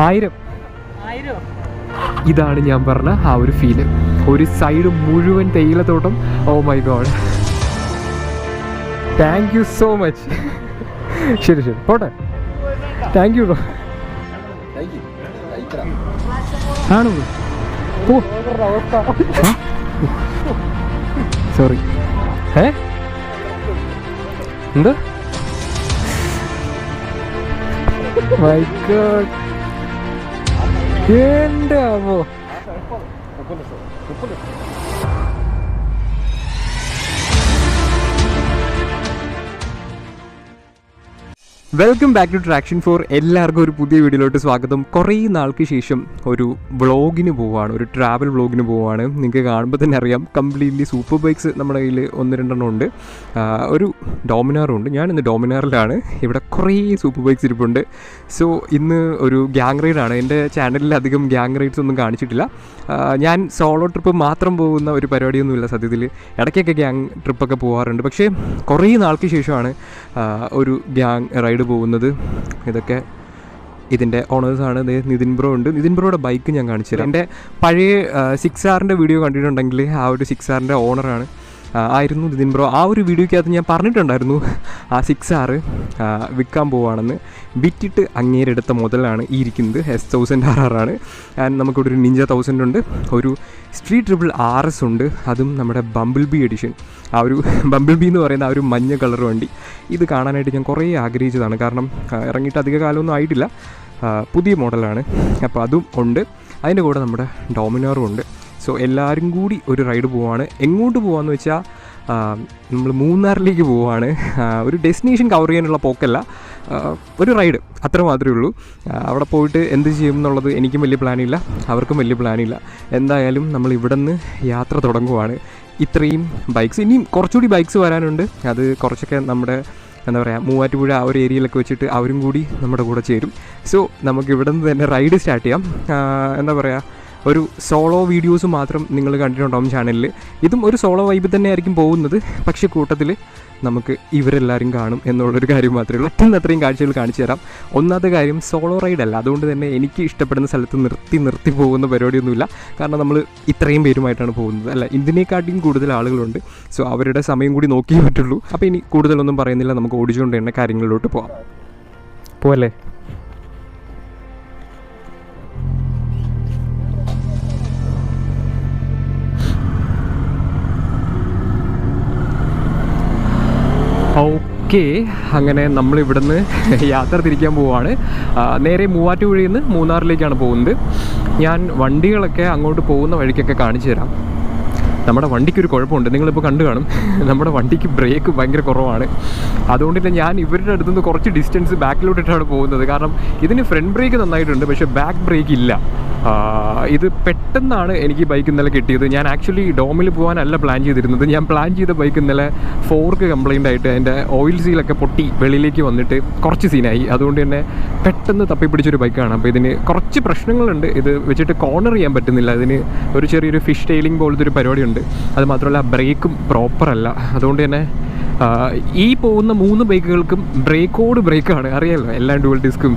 1000. ഇതാണ് ഞാൻ പറഞ്ഞ ആ ഒരു ഫീല്. ഒരു സൈഡ് മുഴുവൻ തേയിലത്തോട്ടം. Oh my god, thank you so much. ശരി ശരി, പോട്ടെ. Thank you. ആണോ? സോറി. എന്താ? മൈ ഗോഡ്, എൻ്റെ അമ്മോ. Welcome back to traction 4. എല്ലാവർക്കും ഒരു പുതിയ വീഡിയോയിലോട്ട് സ്വാഗതം. കുറേ നാൾക്ക് ശേഷം ഒരു വ്ളോഗിന് പോവുകയാണ്, ഒരു ട്രാവൽ വ്ളോഗിന് പോവുകയാണ്. നിങ്ങൾക്ക് കാണുമ്പോൾ തന്നെ അറിയാം, കംപ്ലീറ്റ്ലി സൂപ്പർ ബൈക്സ് നമ്മുടെ കയ്യിൽ 1-2 ഉണ്ട്. ഒരു ഡോമിനാറും ഉണ്ട്. ഞാനിന്ന് ഡോമിനാറിലാണ്. ഇവിടെ കുറേ സൂപ്പർ ബൈക്സ് ഇരിപ്പുണ്ട്. സോ ഇന്ന് ഒരു ഗ്യാങ് റൈഡാണ്. എൻ്റെ ചാനലിൽ അധികം ഗ്യാങ് റൈഡ്സ് ഒന്നും കാണിച്ചിട്ടില്ല. ഞാൻ സോളോ ട്രിപ്പ് മാത്രം പോകുന്ന ഒരു പരിപാടിയൊന്നുമില്ല സത്യത്തിൽ. ഇടയ്ക്കൊക്കെ ഗ്യാങ് ട്രിപ്പൊക്കെ പോകാറുണ്ട്. പക്ഷേ കുറേ നാൾക്ക് ശേഷമാണ് ഒരു ഗ്യാങ് റൈഡ് പോകുന്നത്. ഇതൊക്കെ ഇതിൻ്റെ ഓണേഴ്സാണ്. നിതിൻ ബ്രോ ഉണ്ട്. നിതിൻ ബ്രോയുടെ ബൈക്ക് ഞാൻ കാണിച്ചു തരാം. എൻ്റെ പഴയ 6R വീഡിയോ കണ്ടിട്ടുണ്ടെങ്കിൽ ആ ഒരു 6R ഓണറാണ് ആയിരുന്നു നിതിൻ ബ്രോ. ആ ഒരു വീഡിയോയ്ക്കകത്ത് ഞാൻ പറഞ്ഞിട്ടുണ്ടായിരുന്നു ആ 6R വിൽക്കാൻ പോവുകയാണെന്ന്. വിറ്റിട്ട് അങ്ങേരെടുത്ത മുതലാണ് ഈ ഇരിക്കുന്നത്. S1000RR ആണ്. ആൻഡ് നമുക്കിവിടെ ഒരു നിഞ്ച 1000 ഉണ്ട്, ഒരു സ്ട്രീറ്റ് ട്രിപ്പിൾ RS ഉണ്ട്, അതും നമ്മുടെ ബംബിൾ ബി എഡിഷൻ. ആ ഒരു ബംബിൾ ബി എന്ന് പറയുന്ന ആ ഒരു മഞ്ഞ കളർ വണ്ടി, ഇത് കാണാനായിട്ട് ഞാൻ കുറേ ആഗ്രഹിച്ചതാണ്. കാരണം ഇറങ്ങിയിട്ട് അധിക കാലമൊന്നും ആയിട്ടില്ല, പുതിയ മോഡലാണ്. അപ്പോൾ അതും ഉണ്ട്. അതിൻ്റെ കൂടെ നമ്മുടെ ഡോമിനാറും ഉണ്ട്. സോ എല്ലാവരും കൂടി ഒരു റൈഡ് പോവുകയാണ്. എങ്ങോട്ട് പോകാമെന്ന് വെച്ചാൽ നമ്മൾ മൂന്നാറിലേക്ക് പോവുകയാണ്. ഒരു ഡെസ്റ്റിനേഷൻ കവർ ചെയ്യാനുള്ള പോക്കല്ല, ഒരു റൈഡ്, അത്ര മാത്രമേ ഉള്ളൂ. അവിടെ പോയിട്ട് എന്ത് ചെയ്യും എന്നുള്ളത് എനിക്കും വലിയ പ്ലാനില്ല, അവർക്കും വലിയ പ്ലാനില്ല. എന്തായാലും നമ്മൾ ഇവിടെ നിന്ന് യാത്ര തുടങ്ങുവാണ്. ഇത്രയും ബൈക്സ്, ഇനിയും കുറച്ചുകൂടി ബൈക്സ് വരാനുണ്ട്. അത് കുറച്ചൊക്കെ നമ്മുടെ എന്താ പറയുക, മൂവാറ്റുപുഴ ആ ഒരു ഏരിയയിലൊക്കെ വെച്ചിട്ട് അവരും കൂടി നമ്മുടെ കൂടെ ചേരും. സോ നമുക്ക് ഇവിടെ നിന്ന് തന്നെ റൈഡ് സ്റ്റാർട്ട് ചെയ്യാം. എന്താ പറയുക, ഒരു സോളോ വീഡിയോസ് മാത്രം നിങ്ങൾ കണ്ടിട്ടുണ്ടാവും ചാനലിൽ. ഇതും ഒരു സോളോ വൈബ് തന്നെ ആയിരിക്കും പോകുന്നത്. പക്ഷേ കൂട്ടത്തിൽ നമുക്ക് ഇവരെല്ലാവരും കാണും എന്നുള്ളൊരു കാര്യം മാത്രമേ ഉള്ളൂ. അത്രയും കാഴ്ചകൾ കാണിച്ചു തരാം. ഒന്നാമത്തെ കാര്യം, സോളോ റൈഡല്ല, അതുകൊണ്ട് തന്നെ എനിക്ക് ഇഷ്ടപ്പെടുന്ന സ്ഥലത്ത് നിർത്തി പോകുന്ന പരിപാടിയൊന്നുമില്ല. കാരണം നമ്മൾ ഇത്രയും പേരുമായിട്ടാണ് പോകുന്നത്, അല്ല ഇതിനേക്കാട്ടിയും കൂടുതൽ ആളുകളുണ്ട്. സോ അവരുടെ സമയം കൂടി നോക്കിയേ പറ്റുള്ളൂ. അപ്പോൾ ഇനി കൂടുതലൊന്നും പറയുന്നില്ല, നമുക്ക് ഓടിച്ചുകൊണ്ട് തന്നെ കാര്യങ്ങളിലോട്ട് പോവല്ലേ. ഓക്കെ, അങ്ങനെ നമ്മളിവിടുന്ന് യാത്ര തിരിക്കാൻ പോവുകയാണ്. നേരെ മൂവാറ്റുപുഴയിൽ നിന്ന് മൂന്നാറിലേക്കാണ് പോകുന്നത്. ഞാൻ വണ്ടികളൊക്കെ അങ്ങോട്ട് പോകുന്ന വഴിക്കൊക്കെ കാണിച്ചു തരാം. നമ്മുടെ വണ്ടിക്കൊരു കുഴപ്പമുണ്ട്, നിങ്ങളിപ്പോൾ കണ്ടു കാണും. നമ്മുടെ വണ്ടിക്ക് ബ്രേക്ക് ഭയങ്കര കുറവാണ്. അതുകൊണ്ട് തന്നെ ഞാൻ ഇവരുടെ അടുത്ത് നിന്ന് കുറച്ച് ഡിസ്റ്റൻസ് ബാക്കിലോട്ടിട്ടാണ് പോകുന്നത്. കാരണം ഇതിന് ഫ്രണ്ട് ബ്രേക്ക് നന്നായിട്ടുണ്ട്, പക്ഷേ ബാക്ക് ബ്രേക്ക് ഇല്ല. ഇത് പെട്ടെന്നാണ് എനിക്ക് ബൈക്ക് ഇന്നലെ കിട്ടിയത്. ഞാൻ ആക്ച്വലി ഡോമിൽ പോകാനല്ല പ്ലാൻ ചെയ്തിരുന്നത്. ഞാൻ പ്ലാൻ ചെയ്ത ബൈക്ക് ഇന്നലെ ഫോർക്ക് കംപ്ലൈൻ്റ് ആയിട്ട് അതിൻ്റെ ഓയിൽ സീലൊക്കെ പൊട്ടി വെളിയിലേക്ക് വന്നിട്ട് കുറച്ച് സീനായി. അതുകൊണ്ട് തന്നെ പെട്ടെന്ന് തപ്പിപ്പിടിച്ചൊരു ബൈക്കാണ്. അപ്പോൾ ഇതിന് കുറച്ച് പ്രശ്നങ്ങളുണ്ട്. ഇത് വെച്ചിട്ട് കോർണർ ചെയ്യാൻ പറ്റുന്നില്ല. ഇതിന് ഒരു ചെറിയൊരു ഫിഷ് ടെയിലിംഗ് പോലത്തെ ഒരു പരിപാടിയുണ്ട്. അത് മാത്രമല്ല ബ്രേക്കും പ്രോപ്പറല്ല. അതുകൊണ്ട് തന്നെ ഈ പോകുന്ന 3 ബൈക്കുകൾക്കും ബ്രേക്കാണ്, അറിയാമല്ലോ. എല്ലാം ഡുവൽ ഡിസ്കും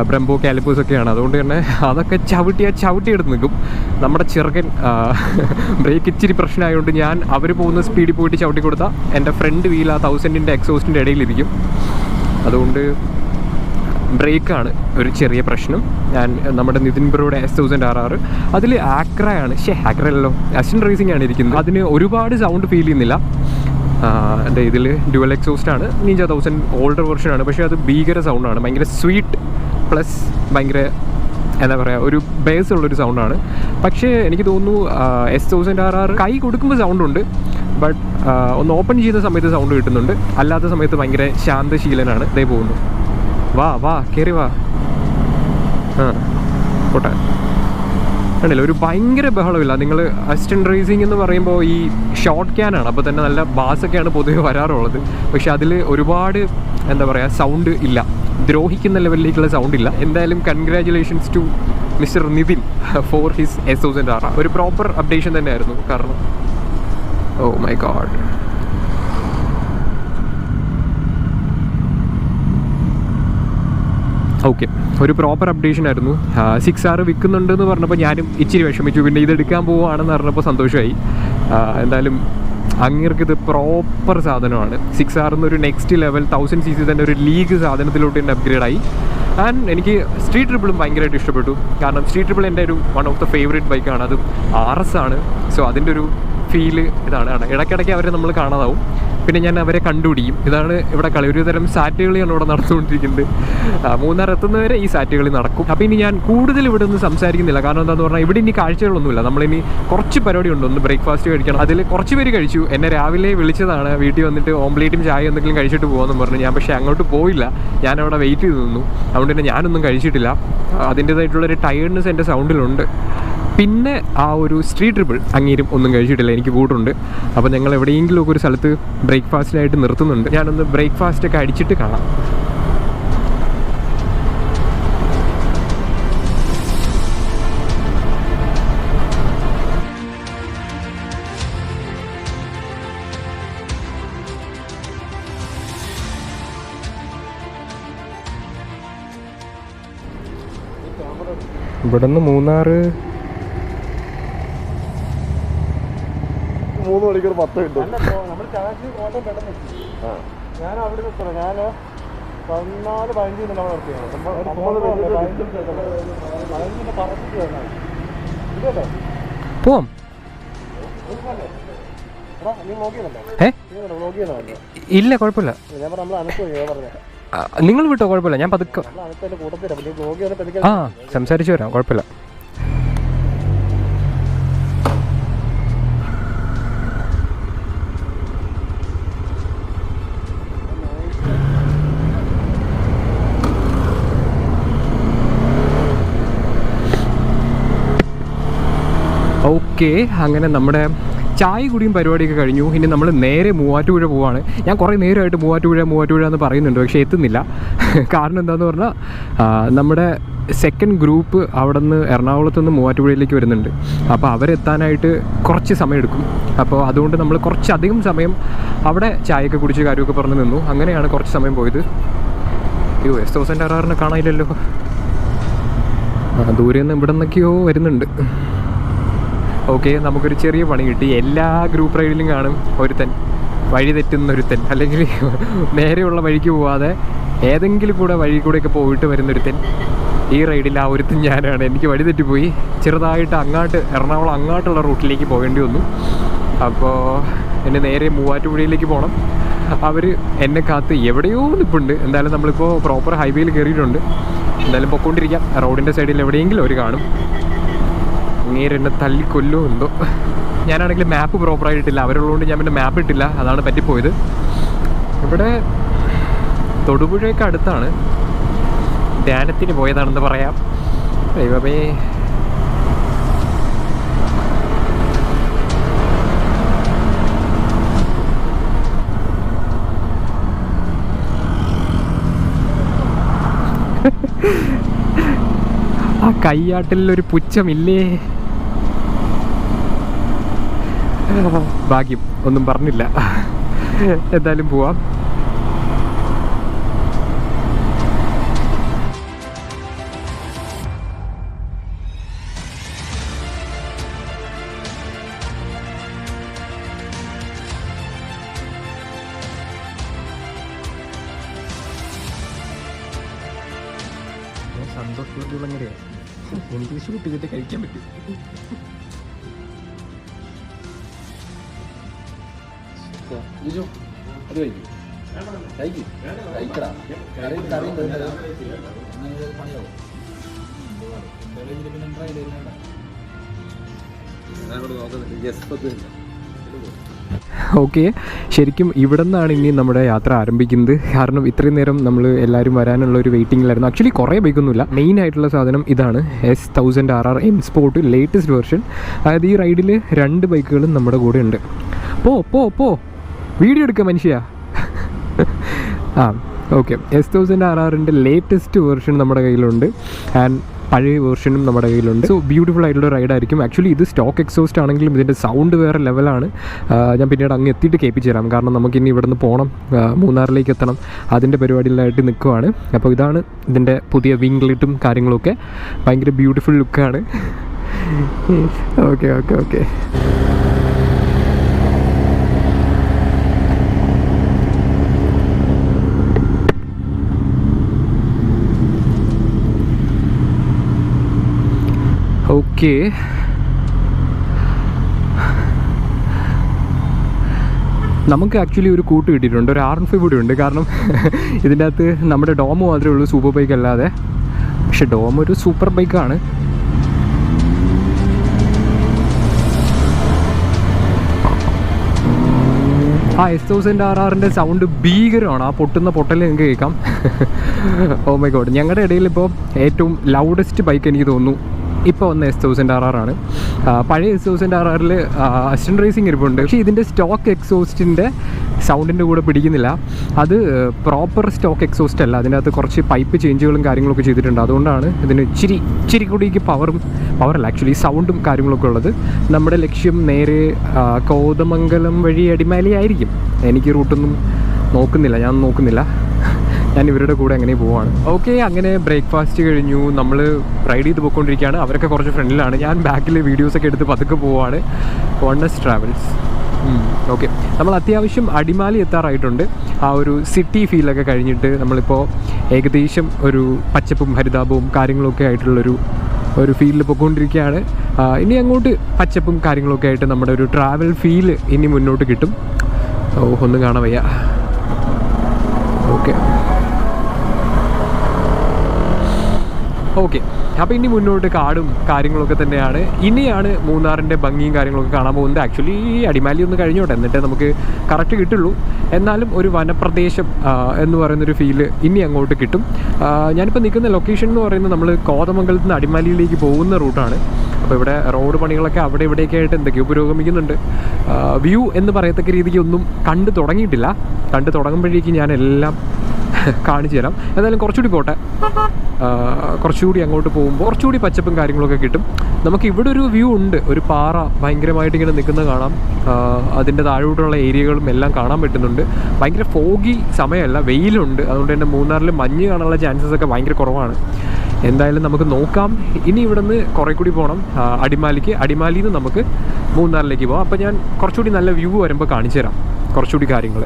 ബ്രംബോ കാലിപ്പേഴ്സൊക്കെയാണ്. അതുകൊണ്ട് തന്നെ അതൊക്കെ ചവിട്ടിയെടുത്ത് നിൽക്കും. നമ്മുടെ ചെറുക്കൻ ബ്രേക്ക് ഇച്ചിരി പ്രശ്നമായതുകൊണ്ട് ഞാൻ അവർ പോകുന്ന സ്പീഡിൽ പോയിട്ട് ചവിട്ടി കൊടുത്താൽ എൻ്റെ ഫ്രണ്ട് വീൽ ആ 1000 എക്സോസ്റ്റിൻ്റെ ഇടയിലിരിക്കും. അതുകൊണ്ട് ബ്രേക്കാണ് ഒരു ചെറിയ പ്രശ്നം. ഞാൻ നമ്മുടെ നിതിൻ ബ്രോയുടെ S1000RR, അതിൽ ആക്രയാണ്, ആക്രയല്ലോ, അസിൻ റേസിംഗ് ആണ് ഇരിക്കുന്നത്. അതിന് ഒരുപാട് സൗണ്ട് ഫീൽ ചെയ്യുന്നില്ല. എൻ്റെ ഇതിൽ ഡ്യുവൽ എക്സോസ്റ്റാണ്. നിഞ്ച 1000 ഓൾഡർ വെർഷനാണ്, പക്ഷേ അത് ഭീകര സൗണ്ടാണ്. ഭയങ്കര സ്വീറ്റ് പ്ലസ് ഭയങ്കര എന്താ പറയുക, ഒരു ബേസ് ഉള്ളൊരു സൗണ്ടാണ്. പക്ഷേ എനിക്ക് തോന്നുന്നു S1000RR കൈ കൊടുക്കുമ്പോൾ സൗണ്ടുണ്ട്, ബട്ട് ഒന്ന് ഓപ്പൺ ചെയ്യുന്ന സമയത്ത് സൗണ്ട് കിട്ടുന്നുണ്ട്. അല്ലാത്ത സമയത്ത് ഭയങ്കര ശാന്തശീലനാണ്. ഇതേ പോകുന്നു. വാ കയറി വാ. പോട്ടെ. കണ്ടില്ല, ഒരു ഭയങ്കര ബഹളമില്ല. നിങ്ങൾ അസിസ്റ്റൻ്റ് റേസിംഗ് എന്ന് പറയുമ്പോൾ ഈ ഷോർട്ട് ക്യാനാണ്, അപ്പോൾ തന്നെ നല്ല ബാസൊക്കെയാണ് പൊതുവെ വരാറുള്ളത്. പക്ഷെ അതിൽ ഒരുപാട് എന്താ പറയുക, സൗണ്ട് ഇല്ല, ദ്രോഹിക്കുന്ന ലെവലിലേക്കുള്ള സൗണ്ട് ഇല്ല. എന്തായാലും congratulations to mister Nithin for his S1000RR. ഒരു പ്രോപ്പർ അപ്ഡേഷൻ തന്നെയായിരുന്നു. കാരണം ഓ മൈ ഗോഡ്, ഓക്കെ, ഒരു പ്രോപ്പർ അപ്ഡേഷൻ ആയിരുന്നു. 6R വിൽക്കുന്നുണ്ടെന്ന് പറഞ്ഞപ്പോൾ ഞാനും ഇച്ചിരി വിഷമിച്ചു. പിന്നെ ഇതെടുക്കാൻ പോവുകയാണെന്ന് പറഞ്ഞപ്പോൾ സന്തോഷമായി. എന്തായാലും അങ്ങേർക്ക് ഇത് പ്രോപ്പർ സാധനമാണ്. 6R എന്നൊരു നെക്സ്റ്റ് ലെവൽ 1000cc തന്നെ ഒരു ലീഗ് സാധനത്തിലോട്ട് തന്നെ അപ്ഗ്രേഡായി. ആൻഡ് എനിക്ക് സ്ട്രീറ്റ് ട്രിപ്പിളും ഭയങ്കരമായിട്ട് ഇഷ്ടപ്പെട്ടു. കാരണം സ്ട്രീറ്റ് ട്രിപ്പിൾ എൻ്റെ ഒരു വൺ ഓഫ് ദ ഫേവറേറ്റ് ബൈക്കാണ്. അതും RS ആണ്. സോ അതിൻ്റെ ഒരു ഫീല് ഇതാണ്. ഇടയ്ക്കിടയ്ക്ക് അവരെ നമ്മൾ കാണാതാവും, പിന്നെ ഞാൻ അവരെ കണ്ടുപിടിക്കും. ഇതാണ് ഇവിടെ കളി. ഒരു തരം സാറ്റ് കളിയാണ് ഇവിടെ നടന്നുകൊണ്ടിരിക്കുന്നത്. മൂന്നാർ എത്തുന്നവരെ ഈ സാറ്റ് കളി നടക്കും. അപ്പോൾ ഇനി ഞാൻ കൂടുതൽ ഇവിടെ നിന്ന് സംസാരിക്കുന്നില്ല. കാരണം എന്താണെന്ന് പറഞ്ഞാൽ ഇവിടെ ഇനി കാഴ്ചകളൊന്നുമില്ല. നമ്മളിനി കുറച്ച് പരിപാടി ഉണ്ട്. ഒന്ന് ബ്രേക്ക്ഫാസ്റ്റ് കഴിക്കണം. അതിൽ കുറച്ച് പേര് കഴിച്ചു. എന്നെ രാവിലെ വിളിച്ചതാണ് വീട്ടിൽ വന്നിട്ട് ഓംപ്ലേറ്റും ചായ എന്തെങ്കിലും കഴിച്ചിട്ട് പോകാമെന്ന് പറഞ്ഞു. ഞാൻ പക്ഷേ അങ്ങോട്ട് പോയില്ല. ഞാനവിടെ വെയിറ്റ് ചെയ്ത് നിന്നു. അതുകൊണ്ട് തന്നെ ഞാനൊന്നും കഴിച്ചിട്ടില്ല. അതിൻ്റേതായിട്ടുള്ളൊരു ടയേർഡ്നെസ് എൻ്റെ സൗണ്ടിലുണ്ട്. പിന്നെ ആ ഒരു സ്ട്രീറ്റ് ട്രിപ്പിൾ അങ്ങേരും ഒന്നും കഴിച്ചിട്ടില്ല. എനിക്ക് കൂട്ടുണ്ട്. അപ്പോൾ ഞങ്ങൾ എവിടെയെങ്കിലും ഒക്കെ ഒരു സ്ഥലത്ത് ബ്രേക്ക്ഫാസ്റ്റിനായിട്ട് നിർത്തുന്നുണ്ട്. ഞാനൊന്ന് ബ്രേക്ക്ഫാസ്റ്റൊക്കെ അടിച്ചിട്ട് കാണാം. ഇവിടുന്ന് മൂന്നാർ 3 മണിക്കൂർ 10 മിനിറ്റ്. ഞാൻ അവിടെ നിൽക്കണം. ഞാൻ 14-15 മിനിറ്റ് നമ്മൾ പോവാം. ഇല്ല, കുഴപ്പമില്ല. നിങ്ങൾ വിട്ടോ, കുഴപ്പമില്ല. ഞാൻ പതുക്കെ സംസാരിച്ചു വരാം, കുഴപ്പമില്ല. ഓക്കെ, അങ്ങനെ നമ്മുടെ ചായ കുടിയും പരിപാടിയൊക്കെ കഴിഞ്ഞു. ഇനി നമ്മൾ നേരെ മൂവാറ്റുപുഴ പോവാണ്. ഞാൻ കുറേ നേരമായിട്ട് മൂവാറ്റുപുഴ എന്ന് പറയുന്നുണ്ട്, പക്ഷേ എത്തുന്നില്ല. കാരണം എന്താണെന്ന് പറഞ്ഞാൽ നമ്മുടെ സെക്കൻഡ് ഗ്രൂപ്പ് അവിടെ നിന്ന് എറണാകുളത്ത് നിന്ന് മൂവാറ്റുപുഴയിലേക്ക് വരുന്നുണ്ട്. അപ്പോൾ അവരെത്താനായിട്ട് കുറച്ച് സമയം എടുക്കും. അപ്പോൾ അതുകൊണ്ട് നമ്മൾ കുറച്ചധികം സമയം അവിടെ ചായയൊക്കെ കുടിച്ച് കാര്യമൊക്കെ പറഞ്ഞു നിന്നു. അങ്ങനെയാണ് കുറച്ച് സമയം പോയത്. അയ്യോ, S1000RR കാണാനില്ലല്ലോ. ദൂരെ നിന്ന് ഇവിടെ നിന്നൊക്കെയോ വരുന്നുണ്ട്. ഓക്കെ, നമുക്കൊരു ചെറിയ പണി കിട്ടി. എല്ലാ ഗ്രൂപ്പ് റൈഡിലും കാണും ഒരുത്തൻ, വഴി തെറ്റുന്നൊരുത്തൻ, അല്ലെങ്കിൽ നേരെയുള്ള വഴിക്ക് പോവാതെ ഏതെങ്കിലും കൂടെ വഴി കൂടെയൊക്കെ പോയിട്ട് വരുന്നൊരുത്തൻ. ഈ റൈഡിൽ ആ ഒരുത്തൻ ഞാനാണ്. എനിക്ക് വഴി തെറ്റിപ്പോയി. ചെറുതായിട്ട് എറണാകുളം അങ്ങോട്ടുള്ള റൂട്ടിലേക്ക് പോകേണ്ടി വന്നു. അപ്പോൾ എന്നെ നേരെ മൂവാറ്റുപുഴയിലേക്ക് പോകണം. അവർ എന്നെ കാത്ത് എവിടെയോ നിൽപ്പുണ്ട്. എന്തായാലും നമ്മളിപ്പോൾ പ്രോപ്പർ ഹൈവേയിൽ കയറിയിട്ടുണ്ട്. എന്തായാലും പൊയ്ക്കൊണ്ടിരിക്കാം. റോഡിൻ്റെ സൈഡിൽ എവിടെയെങ്കിലും അവർ കാണും. എന്നെ തല്ലിക്കൊല്ലോ എന്തോ. ഞാനാണെങ്കിൽ മാപ്പ് പ്രോപ്പറായിട്ടില്ല. അവരുള്ളതുകൊണ്ട് ഞാൻ പിന്നെ മാപ്പ് ഇട്ടില്ല. അതാണ് പറ്റിപ്പോയത്. ഇവിടെ തൊടുപുഴയൊക്കെ അടുത്താണ്. ധ്യാനത്തിന് പോയതാണെന്ന് പറയാം. ദൈവമേ, ആ കയ്യാട്ടിലൊരു പുച്ഛമില്ലേ. ഭാഗ്യം, ഒന്നും പറഞ്ഞില്ല. എന്തായാലും പോവാം. സന്തോഷമുള്ളങ്ങനെയാണ് എനിക്ക് ഷൂട്ട് ചെയ്തിട്ട് കഴിക്കാൻ പറ്റും. അത് ഓക്കെ, ശരിക്കും ഇവിടെ നിന്നാണ് ഇനി നമ്മുടെ യാത്ര ആരംഭിക്കുന്നത്. കാരണം ഇത്രയും നേരം നമ്മൾ എല്ലാവരും വരാനുള്ള ഒരു വെയിറ്റിങ്ങിലായിരുന്നു. ആക്ച്വലി കുറേ ബൈക്കൊന്നുമില്ല. മെയിൻ ആയിട്ടുള്ള സാധനം ഇതാണ്, S1000RR M Sport latest version. അതായത് ഈ റൈഡിൽ 2 ബൈക്കുകളും നമ്മുടെ കൂടെ ഉണ്ട്. പോ വീഡിയോ എടുക്കുക മനുഷ്യ. ഓക്കെ, S1000RRൻ്റെ ലേറ്റസ്റ്റ് വേർഷൻ നമ്മുടെ കയ്യിലുണ്ട് ആൻഡ് പഴയ വേർഷനും നമ്മുടെ കയ്യിലുണ്ട്. സോ ബ്യൂട്ടിഫുൾ ആയിട്ടുള്ള റൈഡായിരിക്കും. ആക്ച്വലി ഇത് സ്റ്റോക്ക് എക്സോസ്റ്റ് ആണെങ്കിലും ഇതിൻ്റെ സൗണ്ട് വേറെ ലെവലാണ്. ഞാൻ പിന്നീട് അങ്ങ് എത്തിയിട്ട് കേൾപ്പിച്ച് തരാം, കാരണം നമുക്കിനി ഇവിടെ നിന്ന് പോകണം, മൂന്നാറിലേക്ക് എത്തണം, അതിൻ്റെ പരിപാടിയിലായിട്ട് നിൽക്കുവാണ്. അപ്പോൾ ഇതാണ് ഇതിൻ്റെ പുതിയ വിങ് ലൈറ്റും കാര്യങ്ങളൊക്കെ, ഭയങ്കര ബ്യൂട്ടിഫുൾ ലുക്കാണ്. Okay okay okay. ഓക്കെ, നമുക്ക് ആക്ച്വലി ഒരു കൂട്ട് കിട്ടിയിട്ടുണ്ട്, ഒരു R15 കൂടി ഉണ്ട്. കാരണം ഇതിൻ്റെ അകത്ത് നമ്മുടെ ഡോമ് മാത്രമേ ഉള്ളൂ സൂപ്പർ ബൈക്ക് അല്ലാതെ. പക്ഷെ ഡോം ഒരു സൂപ്പർ ബൈക്കാണ്. ആ S1000RRൻ്റെ സൗണ്ട് ഭീകരമാണ്. ആ പൊട്ടുന്ന പൊട്ടൽ നിങ്ങൾക്ക് കേൾക്കാം. ഓ മൈ ഗോഡ്, ഞങ്ങളുടെ ഇടയിൽ ഇപ്പോൾ ഏറ്റവും ലൗഡസ്റ്റ് ബൈക്ക് എനിക്ക് തോന്നുന്നു ഇപ്പോൾ വന്ന S1000RR ആണ്. പഴയ S1000RRൽ അസിസ്റ്റൻ്റ് റേസിംഗ് ഇരിപ്പുണ്ട്, പക്ഷേ ഇതിൻ്റെ സ്റ്റോക്ക് എക്സോസ്റ്റിൻ്റെ സൗണ്ടിൻ്റെ കൂടെ പിടിക്കുന്നില്ല. അത് പ്രോപ്പർ സ്റ്റോക്ക് എക്സോസ്റ്റ് അല്ല, അതിനകത്ത് കുറച്ച് പൈപ്പ് ചേഞ്ചുകളും കാര്യങ്ങളൊക്കെ ചെയ്തിട്ടുണ്ട്. അതുകൊണ്ടാണ് ഇതിന് ഇച്ചിരി കൂടിക്ക് പവറല്ല ആക്ച്വലി സൗണ്ടും കാര്യങ്ങളൊക്കെ ഉള്ളത്. നമ്മുടെ ലക്ഷ്യം നേരെ കോതമംഗലം വഴി അടിമാലി ആയിരിക്കും. എനിക്ക് റൂട്ടൊന്നും ഞാൻ നോക്കുന്നില്ല, ഞാൻ ഇവരുടെ കൂടെ അങ്ങനെ പോവാണ്. ഓക്കെ, അങ്ങനെ ബ്രേക്ക്ഫാസ്റ്റ് കഴിഞ്ഞു, നമ്മൾ റൈഡ് ചെയ്ത് പോയിക്കൊണ്ടിരിക്കുകയാണ്. അവരൊക്കെ കുറച്ച് ഫ്രണ്ടിലാണ്, ഞാൻ ബാക്കിൽ വീഡിയോസൊക്കെ എടുത്ത് പതുക്കെ പോവാണ്. Oneness travels. ഓക്കെ, നമ്മൾ അത്യാവശ്യം അടിമാലി എത്താറായിട്ടുണ്ട്. ആ ഒരു സിറ്റി ഫീലൊക്കെ കഴിഞ്ഞിട്ട് നമ്മളിപ്പോൾ ഏകദേശം ഒരു പച്ചപ്പും ഹരിതാപവും കാര്യങ്ങളൊക്കെ ആയിട്ടുള്ളൊരു ഫീലിൽ പോയിക്കൊണ്ടിരിക്കുകയാണ്. ഇനി അങ്ങോട്ട് പച്ചപ്പും കാര്യങ്ങളൊക്കെ ആയിട്ട് നമ്മുടെ ഒരു ട്രാവൽ ഫീൽ ഇനി മുന്നോട്ട് കിട്ടും. ഒന്നും കാണാൻ വയ്യ. ഓക്കെ ഓക്കെ, അപ്പോൾ ഇനി മുന്നോട്ട് കാടും കാര്യങ്ങളൊക്കെ തന്നെയാണ്. ഇനിയാണ് മൂന്നാറിൻ്റെ ഭംഗിയും കാര്യങ്ങളൊക്കെ കാണാൻ പോകുന്നത്. ആക്ച്വലി അടിമാലി ഒന്ന് കഴിഞ്ഞോട്ടെ, എന്നിട്ട് നമുക്ക് കറക്റ്റ് കിട്ടുള്ളൂ. എന്നാലും ഒരു വനപ്രദേശം എന്ന് പറയുന്നൊരു ഫീല് ഇനി അങ്ങോട്ട് കിട്ടും. ഞാനിപ്പോൾ നിൽക്കുന്ന ലൊക്കേഷൻ എന്ന് പറയുന്നത് നമ്മൾ കോതമംഗലത്ത് നിന്ന് അടിമാലിയിലേക്ക് പോകുന്ന റൂട്ടാണ്. അപ്പോൾ ഇവിടെ റോഡ് പണികളൊക്കെ അവിടെ ഇവിടെയൊക്കെ ആയിട്ട് എന്തൊക്കെയോ പുരോഗമിക്കുന്നുണ്ട്. വ്യൂ എന്ന് പറയത്തക്ക രീതിക്ക് ഒന്നും കണ്ടു തുടങ്ങിയിട്ടില്ല. കണ്ടു തുടങ്ങുമ്പോഴേക്കും ഞാനെല്ലാം കാണിച്ചു തരാം. എന്തായാലും കുറച്ചുകൂടി പോട്ടെ, കുറച്ചുകൂടി അങ്ങോട്ട് പോകുമ്പോൾ കുറച്ചുകൂടി പച്ചപ്പും കാര്യങ്ങളൊക്കെ കിട്ടും. നമുക്ക് ഇവിടെ ഒരു വ്യൂ ഉണ്ട്, ഒരു പാറ ഭയങ്കരമായിട്ട് ഇങ്ങനെ നിൽക്കുന്നത് കാണാം. അതിൻ്റെ താഴോട്ടുള്ള ഏരിയകളും എല്ലാം കാണാൻ പറ്റുന്നുണ്ട്. ഭയങ്കര ഫോഗി സമയമല്ല, വെയിലുണ്ട്. അതുകൊണ്ട് തന്നെ മൂന്നാറിൽ മഞ്ഞ് കാണാനുള്ള ചാൻസസ് ഒക്കെ ഭയങ്കര കുറവാണ്. എന്തായാലും നമുക്ക് നോക്കാം. ഇനി ഇവിടെ നിന്ന് കുറേ കൂടി പോകണം അടിമാലിയിൽ നിന്ന് നമുക്ക് മൂന്നാറിലേക്ക് പോകാം. അപ്പോൾ ഞാൻ കുറച്ചുകൂടി നല്ല വ്യൂ വരുമ്പോൾ കാണിച്ചു തരാം കുറച്ചുകൂടി കാര്യങ്ങൾ.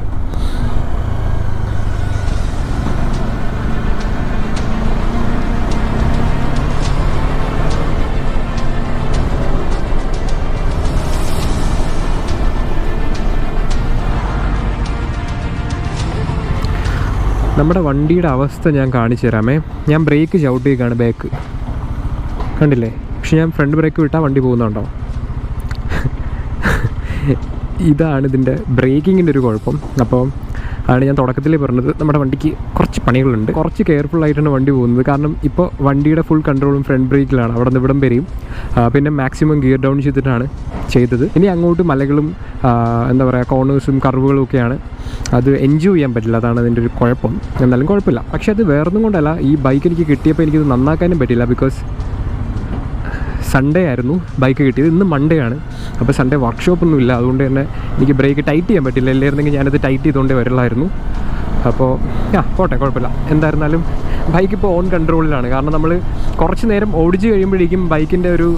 നമ്മുടെ വണ്ടിയുടെ അവസ്ഥ ഞാൻ കാണിച്ചു തരാമേ. ഞാൻ ബ്രേക്ക് ചവിട്ടിയേക്കാണ് ബാക്ക്, കണ്ടില്ലേ? പക്ഷെ ഞാൻ ഫ്രണ്ട് ബ്രേക്ക് വിട്ടാൽ വണ്ടി പോകുന്നുണ്ടോ? ഇതാണ് ഇതിൻ്റെ ബ്രേക്കിങ്ങിൻ്റെ ഒരു കുഴപ്പം. അപ്പോൾ ആണ് ഞാൻ തുടക്കത്തിൽ പറഞ്ഞത്, നമ്മുടെ വണ്ടിക്ക് കുറച്ച് പണികളുണ്ട്. കുറച്ച് കെയർഫുള്ളായിട്ടാണ് വണ്ടി പോകുന്നത്. കാരണം ഇപ്പോൾ വണ്ടിയുടെ ഫുൾ കൺട്രോളും ഫ്രണ്ട് ബ്രേക്കിലാണ്. അവിടെ നിന്ന് ഇവിടം വരെയും പിന്നെ മാക്സിമം ഗിയർ ഡൗൺ ചെയ്തിട്ടാണ് ചെയ്തത്. ഇനി അങ്ങോട്ട് മലകളും എന്താ പറയുക കോർണേഴ്സും കർവുകളും ഒക്കെയാണ്. അത് എൻജോയ് ചെയ്യാൻ പറ്റില്ല, അതാണ് അതിൻ്റെ ഒരു കുഴപ്പം. എന്നാലും കുഴപ്പമില്ല. പക്ഷെ അത് വേറൊന്നും കൊണ്ടല്ല, ഈ ബൈക്ക് എനിക്ക് കിട്ടിയപ്പോൾ എനിക്കിത് നന്നാക്കാനും പറ്റില്ല. ബിക്കോസ് സൺഡേ ആയിരുന്നു ബൈക്ക് കിട്ടിയത്, ഇന്ന് മൺഡേ ആണ്. അപ്പോൾ സൺഡേ വർക്ക്ഷോപ്പൊന്നും ഇല്ല, അതുകൊണ്ട് തന്നെ എനിക്ക് ബ്രേക്ക് ടൈറ്റ് ചെയ്യാൻ പറ്റില്ല. ഇല്ലായിരുന്നെങ്കിൽ ഞാനത് ടൈറ്റ് ചെയ്തുകൊണ്ടേ വരലായിരുന്നു. അപ്പോൾ പോട്ടെ, കുഴപ്പമില്ല. എന്തായിരുന്നാലും ബൈക്ക് ഇപ്പോൾ ഓൺ കൺട്രോളിലാണ്. കാരണം നമ്മൾ കുറച്ച് നേരം ഓടിച്ച് കഴിയുമ്പോഴേക്കും ബൈക്കിൻ്റെ ഒരു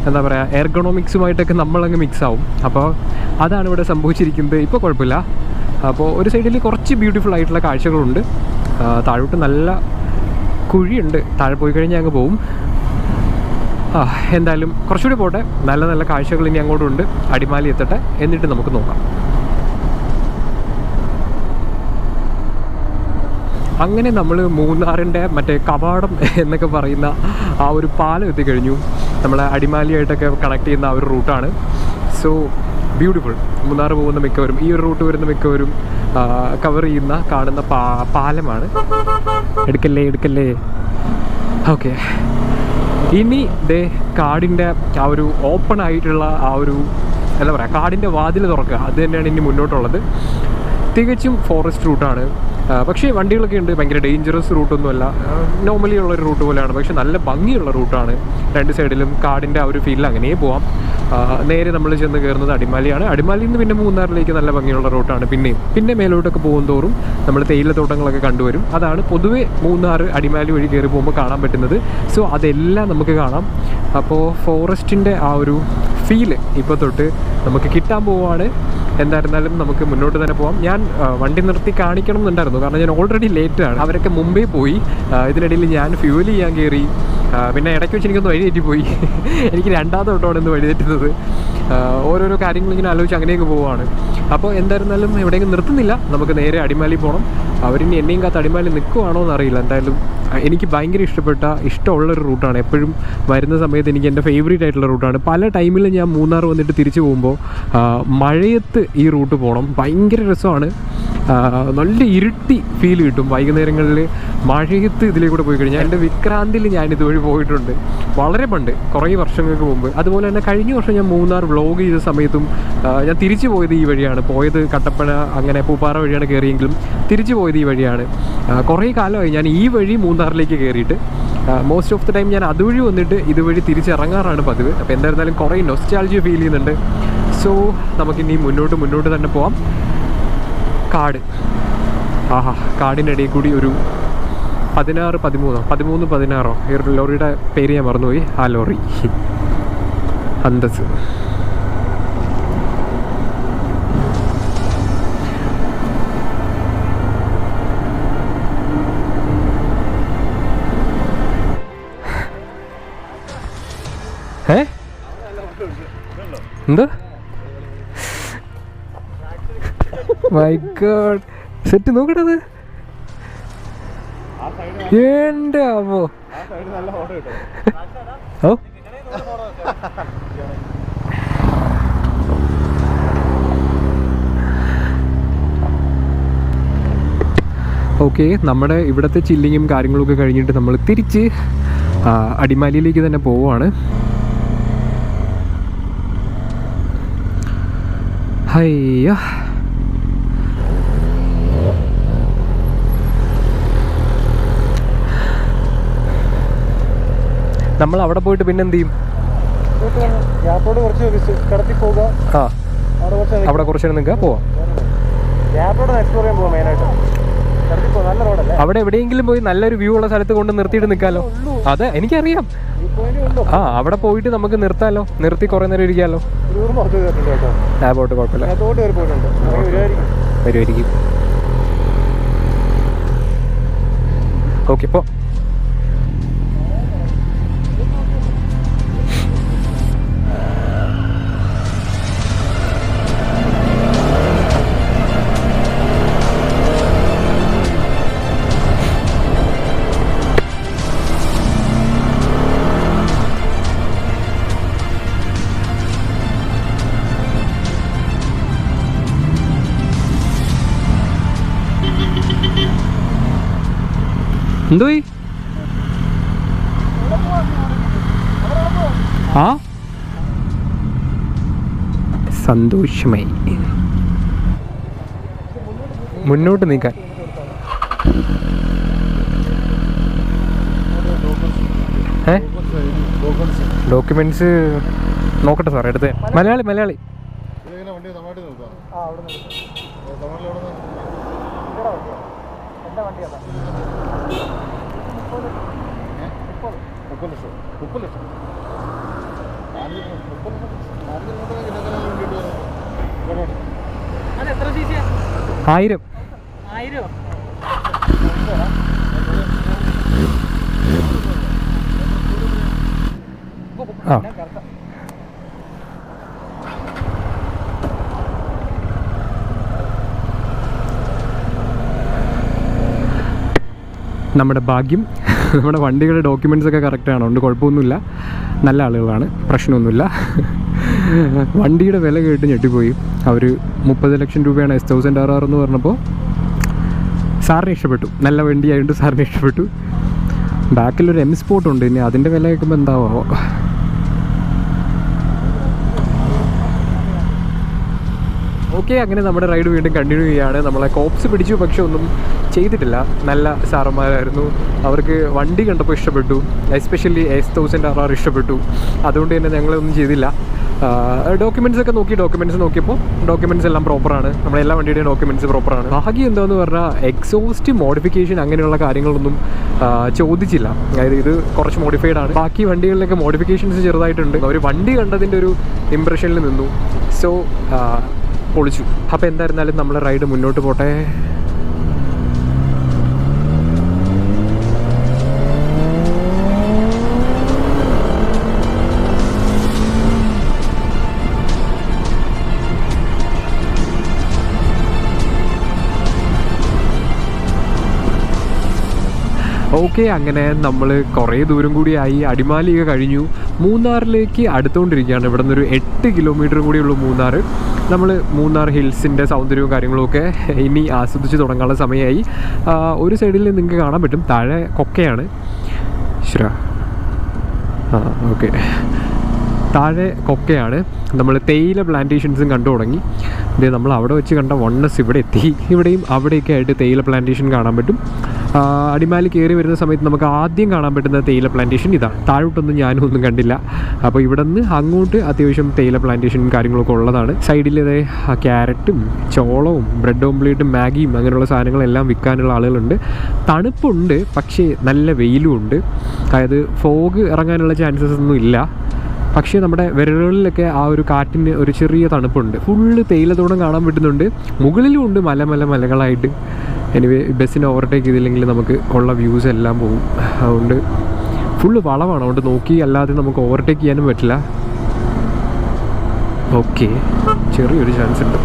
എന്താ പറയുക എർഗണോമിക്സുമായിട്ടൊക്കെ നമ്മളങ്ങ് മിക്സ് ആവും. അപ്പോൾ അതാണ് ഇവിടെ സംഭവിച്ചിരിക്കുന്നത്. ഇപ്പോൾ കുഴപ്പമില്ല. അപ്പോൾ ഒരു സൈഡിൽ കുറച്ച് ബ്യൂട്ടിഫുൾ ആയിട്ടുള്ള കാഴ്ചകളുണ്ട്. താഴോട്ട് നല്ല കുഴിയുണ്ട്, താഴെ പോയി കഴിഞ്ഞാൽ അങ്ങ് പോവും. എന്തായാലും കുറച്ചുകൂടി പോട്ടെ, നല്ല നല്ല കാഴ്ചകൾ ഇനി അങ്ങോട്ടുണ്ട്. അടിമാലി എത്തട്ടെ, എന്നിട്ട് നമുക്ക് നോക്കാം. അങ്ങനെ നമ്മൾ മൂന്നാറിൻ്റെ മറ്റേ കവാടം എന്നൊക്കെ പറയുന്ന ആ ഒരു പാലം എത്തിക്കഴിഞ്ഞു. നമ്മളെ അടിമാലിയായിട്ടൊക്കെ കണക്ട് ചെയ്യുന്ന ആ ഒരു റൂട്ടാണ്. So beautiful. മൂന്നാർ പോകുന്ന മിക്കവരും ഈ ഒരു റൂട്ട് വരുന്ന മിക്കവരും കവർ ചെയ്യുന്ന കാണുന്ന പാലമാണ്. എടുക്കല്ലേ. ഓക്കെ, ഇനി ദേ കാടിൻ്റെ ആ ഒരു ഓപ്പൺ ആയിട്ടുള്ള ആ ഒരു എന്താ പറയുക കാടിൻ്റെ വാതിൽ തുറക്കുക, അത് തന്നെയാണ് ഇനി മുന്നോട്ടുള്ളത്. തികച്ചും ഫോറസ്റ്റ് റൂട്ടാണ്. പക്ഷേ വണ്ടികളൊക്കെ ഉണ്ട്, ഭയങ്കര ഡേഞ്ചറസ് റൂട്ടൊന്നുമല്ല, നോർമലി ഉള്ളൊരു റൂട്ട് പോലെയാണ്. പക്ഷേ നല്ല ഭംഗിയുള്ള റൂട്ടാണ്, രണ്ട് സൈഡിലും കാടിൻ്റെ ആ ഒരു ഫീലിൽ അങ്ങനെ പോവാം. നേരെ നമ്മൾ ചെന്ന് കയറുന്നത് അടിമാലിയാണ്. അടിമാലിയിൽ നിന്ന് പിന്നെ മൂന്നാറിലേക്ക് നല്ല ഭംഗിയുള്ള റൂട്ടാണ്. പിന്നെ മേലോട്ടൊക്കെ പോകും തോറും നമ്മൾ തേയിലത്തോട്ടങ്ങളൊക്കെ കണ്ടുവരും. അതാണ് പൊതുവെ മൂന്നാർ അടിമാലി വഴി കയറി പോകുമ്പോൾ കാണാൻ പറ്റുന്നത്. സോ അതെല്ലാം നമുക്ക് കാണാം. അപ്പോൾ ഫോറസ്റ്റിൻ്റെ ആ ഒരു ഫീല് ഇപ്പോൾ തൊട്ട് നമുക്ക് കിട്ടാൻ പോവുകയാണ്. എന്തായിരുന്നാലും നമുക്ക് മുന്നോട്ട് തന്നെ പോകാം. ഞാൻ വണ്ടി നിർത്തി കാണിക്കണം എന്നുണ്ടായിരുന്നു, കാരണം ഞാൻ ഓൾറെഡി ലേറ്റാണ്. അവരൊക്കെ മുമ്പേ പോയി. ഇതിനിടയിൽ ഞാൻ ഫ്യൂൽ ചെയ്യാൻ കയറി. പിന്നെ ഇടയ്ക്ക് വെച്ച് എനിക്കൊന്ന് വഴി തെറ്റിപ്പോയി. എനിക്ക് രണ്ടാമത്തെ തൊട്ടാണ് ഇന്ന് വഴി തെറ്റുന്നത്. ഓരോരോ കാര്യങ്ങളിങ്ങനെ ആലോചിച്ച് അങ്ങനെയൊക്കെ പോവുകയാണ്. അപ്പോൾ എന്തായിരുന്നാലും എവിടെയെങ്കിലും നിർത്തുന്നില്ല, നമുക്ക് നേരെ അടിമാലി പോകണം. അവരിനി എന്നെയും കാത്ത് അടിമാലി നിൽക്കുവാണോ എന്നറിയില്ല. എന്തായാലും എനിക്ക് ഭയങ്കര ഇഷ്ടമുള്ളൊരു റൂട്ടാണ്. എപ്പോഴും വരുന്ന സമയത്ത് എനിക്ക് എൻ്റെ ഫേവറേറ്റ് ആയിട്ടുള്ള റൂട്ടാണ്. പല ടൈമിൽ ഞാൻ മൂന്നാർ വന്നിട്ട് തിരിച്ചു പോകുമ്പോൾ മഴയത്ത് ഈ റൂട്ട് പോകണം, ഭയങ്കര രസമാണ്. നല്ല ഇരുട്ടി ഫീൽ കിട്ടും വൈകുന്നേരങ്ങളിൽ മഴയത്ത് ഇതിലേ കൂടെ പോയി കഴിഞ്ഞാൽ. എൻ്റെ വിക്രാന്തിൽ ഞാൻ ഇതുവഴി പോയിട്ടുണ്ട്, വളരെ പണ്ട്, കുറേ വർഷങ്ങൾക്ക് മുമ്പ്. അതുപോലെ തന്നെ കഴിഞ്ഞ വർഷം ഞാൻ മൂന്നാർ വ്ളോഗ് ചെയ്ത സമയത്തും ഞാൻ തിരിച്ചു പോയത് ഈ വഴിയാണ്. പോയത് കട്ടപ്പന അങ്ങനെ പൂപ്പാറ വഴിയാണ് കയറിയെങ്കിലും തിരിച്ചു പോയത് ഈ വഴിയാണ്. കുറേ കാലമായി ഞാൻ ഈ വഴി മൂന്നാറിലേക്ക് കയറിയിട്ട്. മോസ്റ്റ് ഓഫ് ദ ടൈം ഞാൻ അതുവഴി വന്നിട്ട് ഇതുവഴി തിരിച്ചിറങ്ങാറാണ് പതിവ്. അപ്പോൾ എന്തായിരുന്നാലും കുറേ നൊസ്റ്റാൾജിയ ഫീൽ ചെയ്യുന്നുണ്ട്. സോ നമുക്കിനി മുന്നോട്ട് തന്നെ പോവാം. കാട്, കാടിൻ്റെ ഇടയിൽ കൂടി ഒരു 13 ലോറിയുടെ പേര് ഞാൻ മറന്നുപോയി. ആ ലോറി അന്തസ്. എന്താ മൈ ഗോഡ്, സെറ്റ് നോക്കട്ടത്. എൻ്റെ അമ്മോ, ഓ ഓക്കെ, നമ്മുടെ ഇവിടുത്തെ ചില്ലിങ്ങും കാര്യങ്ങളൊക്കെ കഴിഞ്ഞിട്ട് നമ്മൾ തിരിച്ച് അടിമാലിയിലേക്ക് തന്നെ പോവുകയാണ്. ഹയ്യ, നമ്മൾ അവിടെ പോയിട്ട് പിന്നെ എന്ത് ചെയ്യും? അവിടെ കുറച്ച് നേരം നിൽക്കുക, പോവാം. അവിടെ എവിടെയെങ്കിലും പോയി നല്ലൊരു വ്യൂ ഉള്ള സ്ഥലത്ത് കൊണ്ട് നിർത്തിയിട്ട് നിൽക്കാമല്ലോ. അതെ, എനിക്കറിയാം. അവിടെ പോയിട്ട് നമുക്ക് നിർത്താമല്ലോ, നിർത്തി കുറേ നേരം ഇരിക്കാമല്ലോ. പോട്ട് കുഴപ്പമില്ല, വരുമായിരിക്കും. ഓക്കെ, ഇപ്പോൾ എന്തോയി? സന്തോഷമായി മുന്നോട്ട് നീക്കാൻ. ഡോക്യുമെന്റ്സ് നോക്കട്ടെ സാർ, എടുത്തേ. മലയാളി ആയിരം. നമ്മുടെ ഭാഗ്യം, നമ്മുടെ വണ്ടികളുടെ ഡോക്യുമെൻറ്റ്സ് ഒക്കെ കറക്റ്റാണ്, അതുകൊണ്ട് കുഴപ്പമൊന്നുമില്ല. നല്ല ആളുകളാണ്, പ്രശ്നമൊന്നുമില്ല. വണ്ടിയുടെ വില കേട്ട് ഞെട്ടിപ്പോയി. അവർ 30 ലക്ഷം രൂപയാണ് S1000RR എന്ന് പറഞ്ഞപ്പോൾ സാറിന് ഇഷ്ടപ്പെട്ടു. നല്ല വണ്ടിയായിട്ട് സാറിന് ഇഷ്ടപ്പെട്ടു. ബാക്കിലൊരു M Sport ഉണ്ട്, ഇനി അതിൻ്റെ വില കേൾക്കുമ്പോൾ എന്താവോ. ഓക്കെ, അങ്ങനെ നമ്മുടെ റൈഡ് വീണ്ടും കണ്ടിന്യൂ ചെയ്യുകയാണ്. നമ്മളെ കോപ്സ് പിടിച്ചു, പക്ഷെ ഒന്നും ചെയ്തിട്ടില്ല. നല്ല സാറന്മാരായിരുന്നു. അവർക്ക് വണ്ടി കണ്ടപ്പോൾ ഇഷ്ടപ്പെട്ടു, എസ്പെഷ്യലി S1000RR ഇഷ്ടപ്പെട്ടു. അതുകൊണ്ട് തന്നെ ഞങ്ങളൊന്നും ചെയ്തില്ല. ഡോക്യുമെൻറ്റ്സ് ഒക്കെ നോക്കി, നോക്കിയപ്പോൾ ഡോക്യുമെൻറ്റ്സ് എല്ലാം പ്രോപ്പറാണ്. നമ്മുടെ എല്ലാ വണ്ടിയുടെയും ഡോക്യുമെൻറ്റ്സ് പ്രോപ്പറാണ്. ഭാഗ്യം എന്താണെന്ന് പറഞ്ഞാൽ എക്സോസ്റ്റ് മോഡിഫിക്കേഷൻ അങ്ങനെയുള്ള കാര്യങ്ങളൊന്നും ചോദിച്ചില്ല. അതായത് ഇത് കുറച്ച് മോഡിഫൈഡ് ആണ്. ബാക്കി വണ്ടികളിലൊക്കെ മോഡിഫിക്കേഷൻസ് ചെറുതായിട്ടുണ്ട്. ഒരു വണ്ടി കണ്ടതിൻ്റെ ഒരു ഇമ്പ്രഷനിൽ നിന്നു. സോ പൊളിച്ചു. അപ്പോൾ എന്തായിരുന്നാലും നമ്മളെ റൈഡ് മുന്നോട്ട് പോട്ടെ. ഓക്കെ, അങ്ങനെ നമ്മൾ കുറേ ദൂരം കൂടിയായി. അടിമാലിയൊക്കെ കഴിഞ്ഞു. മൂന്നാറിലേക്ക് അടുത്തുകൊണ്ടിരിക്കുകയാണ്. ഇവിടെ നിന്നൊരു 8 കിലോമീറ്റർ കൂടിയുള്ളൂ മൂന്നാർ. നമ്മൾ മൂന്നാർ ഹിൽസിൻ്റെ സൗന്ദര്യവും കാര്യങ്ങളുമൊക്കെ ഇനി ആസ്വദിച്ച് തുടങ്ങാനുള്ള സമയമായി. ഒരു സൈഡിൽ നിങ്ങൾക്ക് കാണാൻ പറ്റും, താഴെ കൊക്കയാണ്. ഓക്കെ, താഴെ കൊക്കയാണ്. നമ്മൾ തേയില പ്ലാന്റേഷൻസും കണ്ടു തുടങ്ങി. ഇത് നമ്മൾ അവിടെ വെച്ച് കണ്ട വണ്ണസ് ഇവിടെ എത്തി. ഇവിടെയും അവിടെയൊക്കെ ആയിട്ട് തേയില പ്ലാന്റേഷൻ കാണാൻ പറ്റും. അടിമാലി കയറി വരുന്ന സമയത്ത് നമുക്ക് ആദ്യം കാണാൻ പറ്റുന്ന തേയില പ്ലാന്റേഷൻ ഇതാണ്. താഴോട്ടൊന്നും ഞാനും ഒന്നും കണ്ടില്ല. അപ്പോൾ ഇവിടെ നിന്ന് അങ്ങോട്ട് അത്യാവശ്യം തേയില പ്ലാന്റേഷനും കാര്യങ്ങളൊക്കെ ഉള്ളതാണ്. സൈഡിൽ ക്യാരറ്റും ചോളവും ബ്രെഡ് ഓംപ്ലേറ്റും മാഗിയും അങ്ങനെയുള്ള സാധനങ്ങളെല്ലാം വിൽക്കാനുള്ള ആളുകളുണ്ട്. തണുപ്പുണ്ട്, പക്ഷേ നല്ല വെയിലും ഉണ്ട്. അതായത് ഫോഗ് ഇറങ്ങാനുള്ള ചാൻസസ് ഒന്നും ഇല്ല. പക്ഷേ നമ്മുടെ വിരലുകളിലൊക്കെ ആ ഒരു കാറ്റിന് ഒരു ചെറിയ തണുപ്പുണ്ട്. ഫുള്ള് തേയിലത്തോടം കാണാൻ പറ്റുന്നുണ്ട്. മുകളിലും ഉണ്ട് മലകളായിട്ട്. എനിവേ, ബസ്സിനെ ഓവർടേക്ക് ചെയ്തില്ലെങ്കിൽ നമുക്ക് ഉള്ള വ്യൂസ് എല്ലാം പോകും. അതുകൊണ്ട് ഫുള്ള് വളവാണ്. അതുകൊണ്ട് നോക്കി അല്ലാതെ നമുക്ക് ഓവർടേക്ക് ചെയ്യാനും പറ്റില്ല. ഓക്കെ, ചെറിയൊരു ചാൻസ് ഉണ്ട്.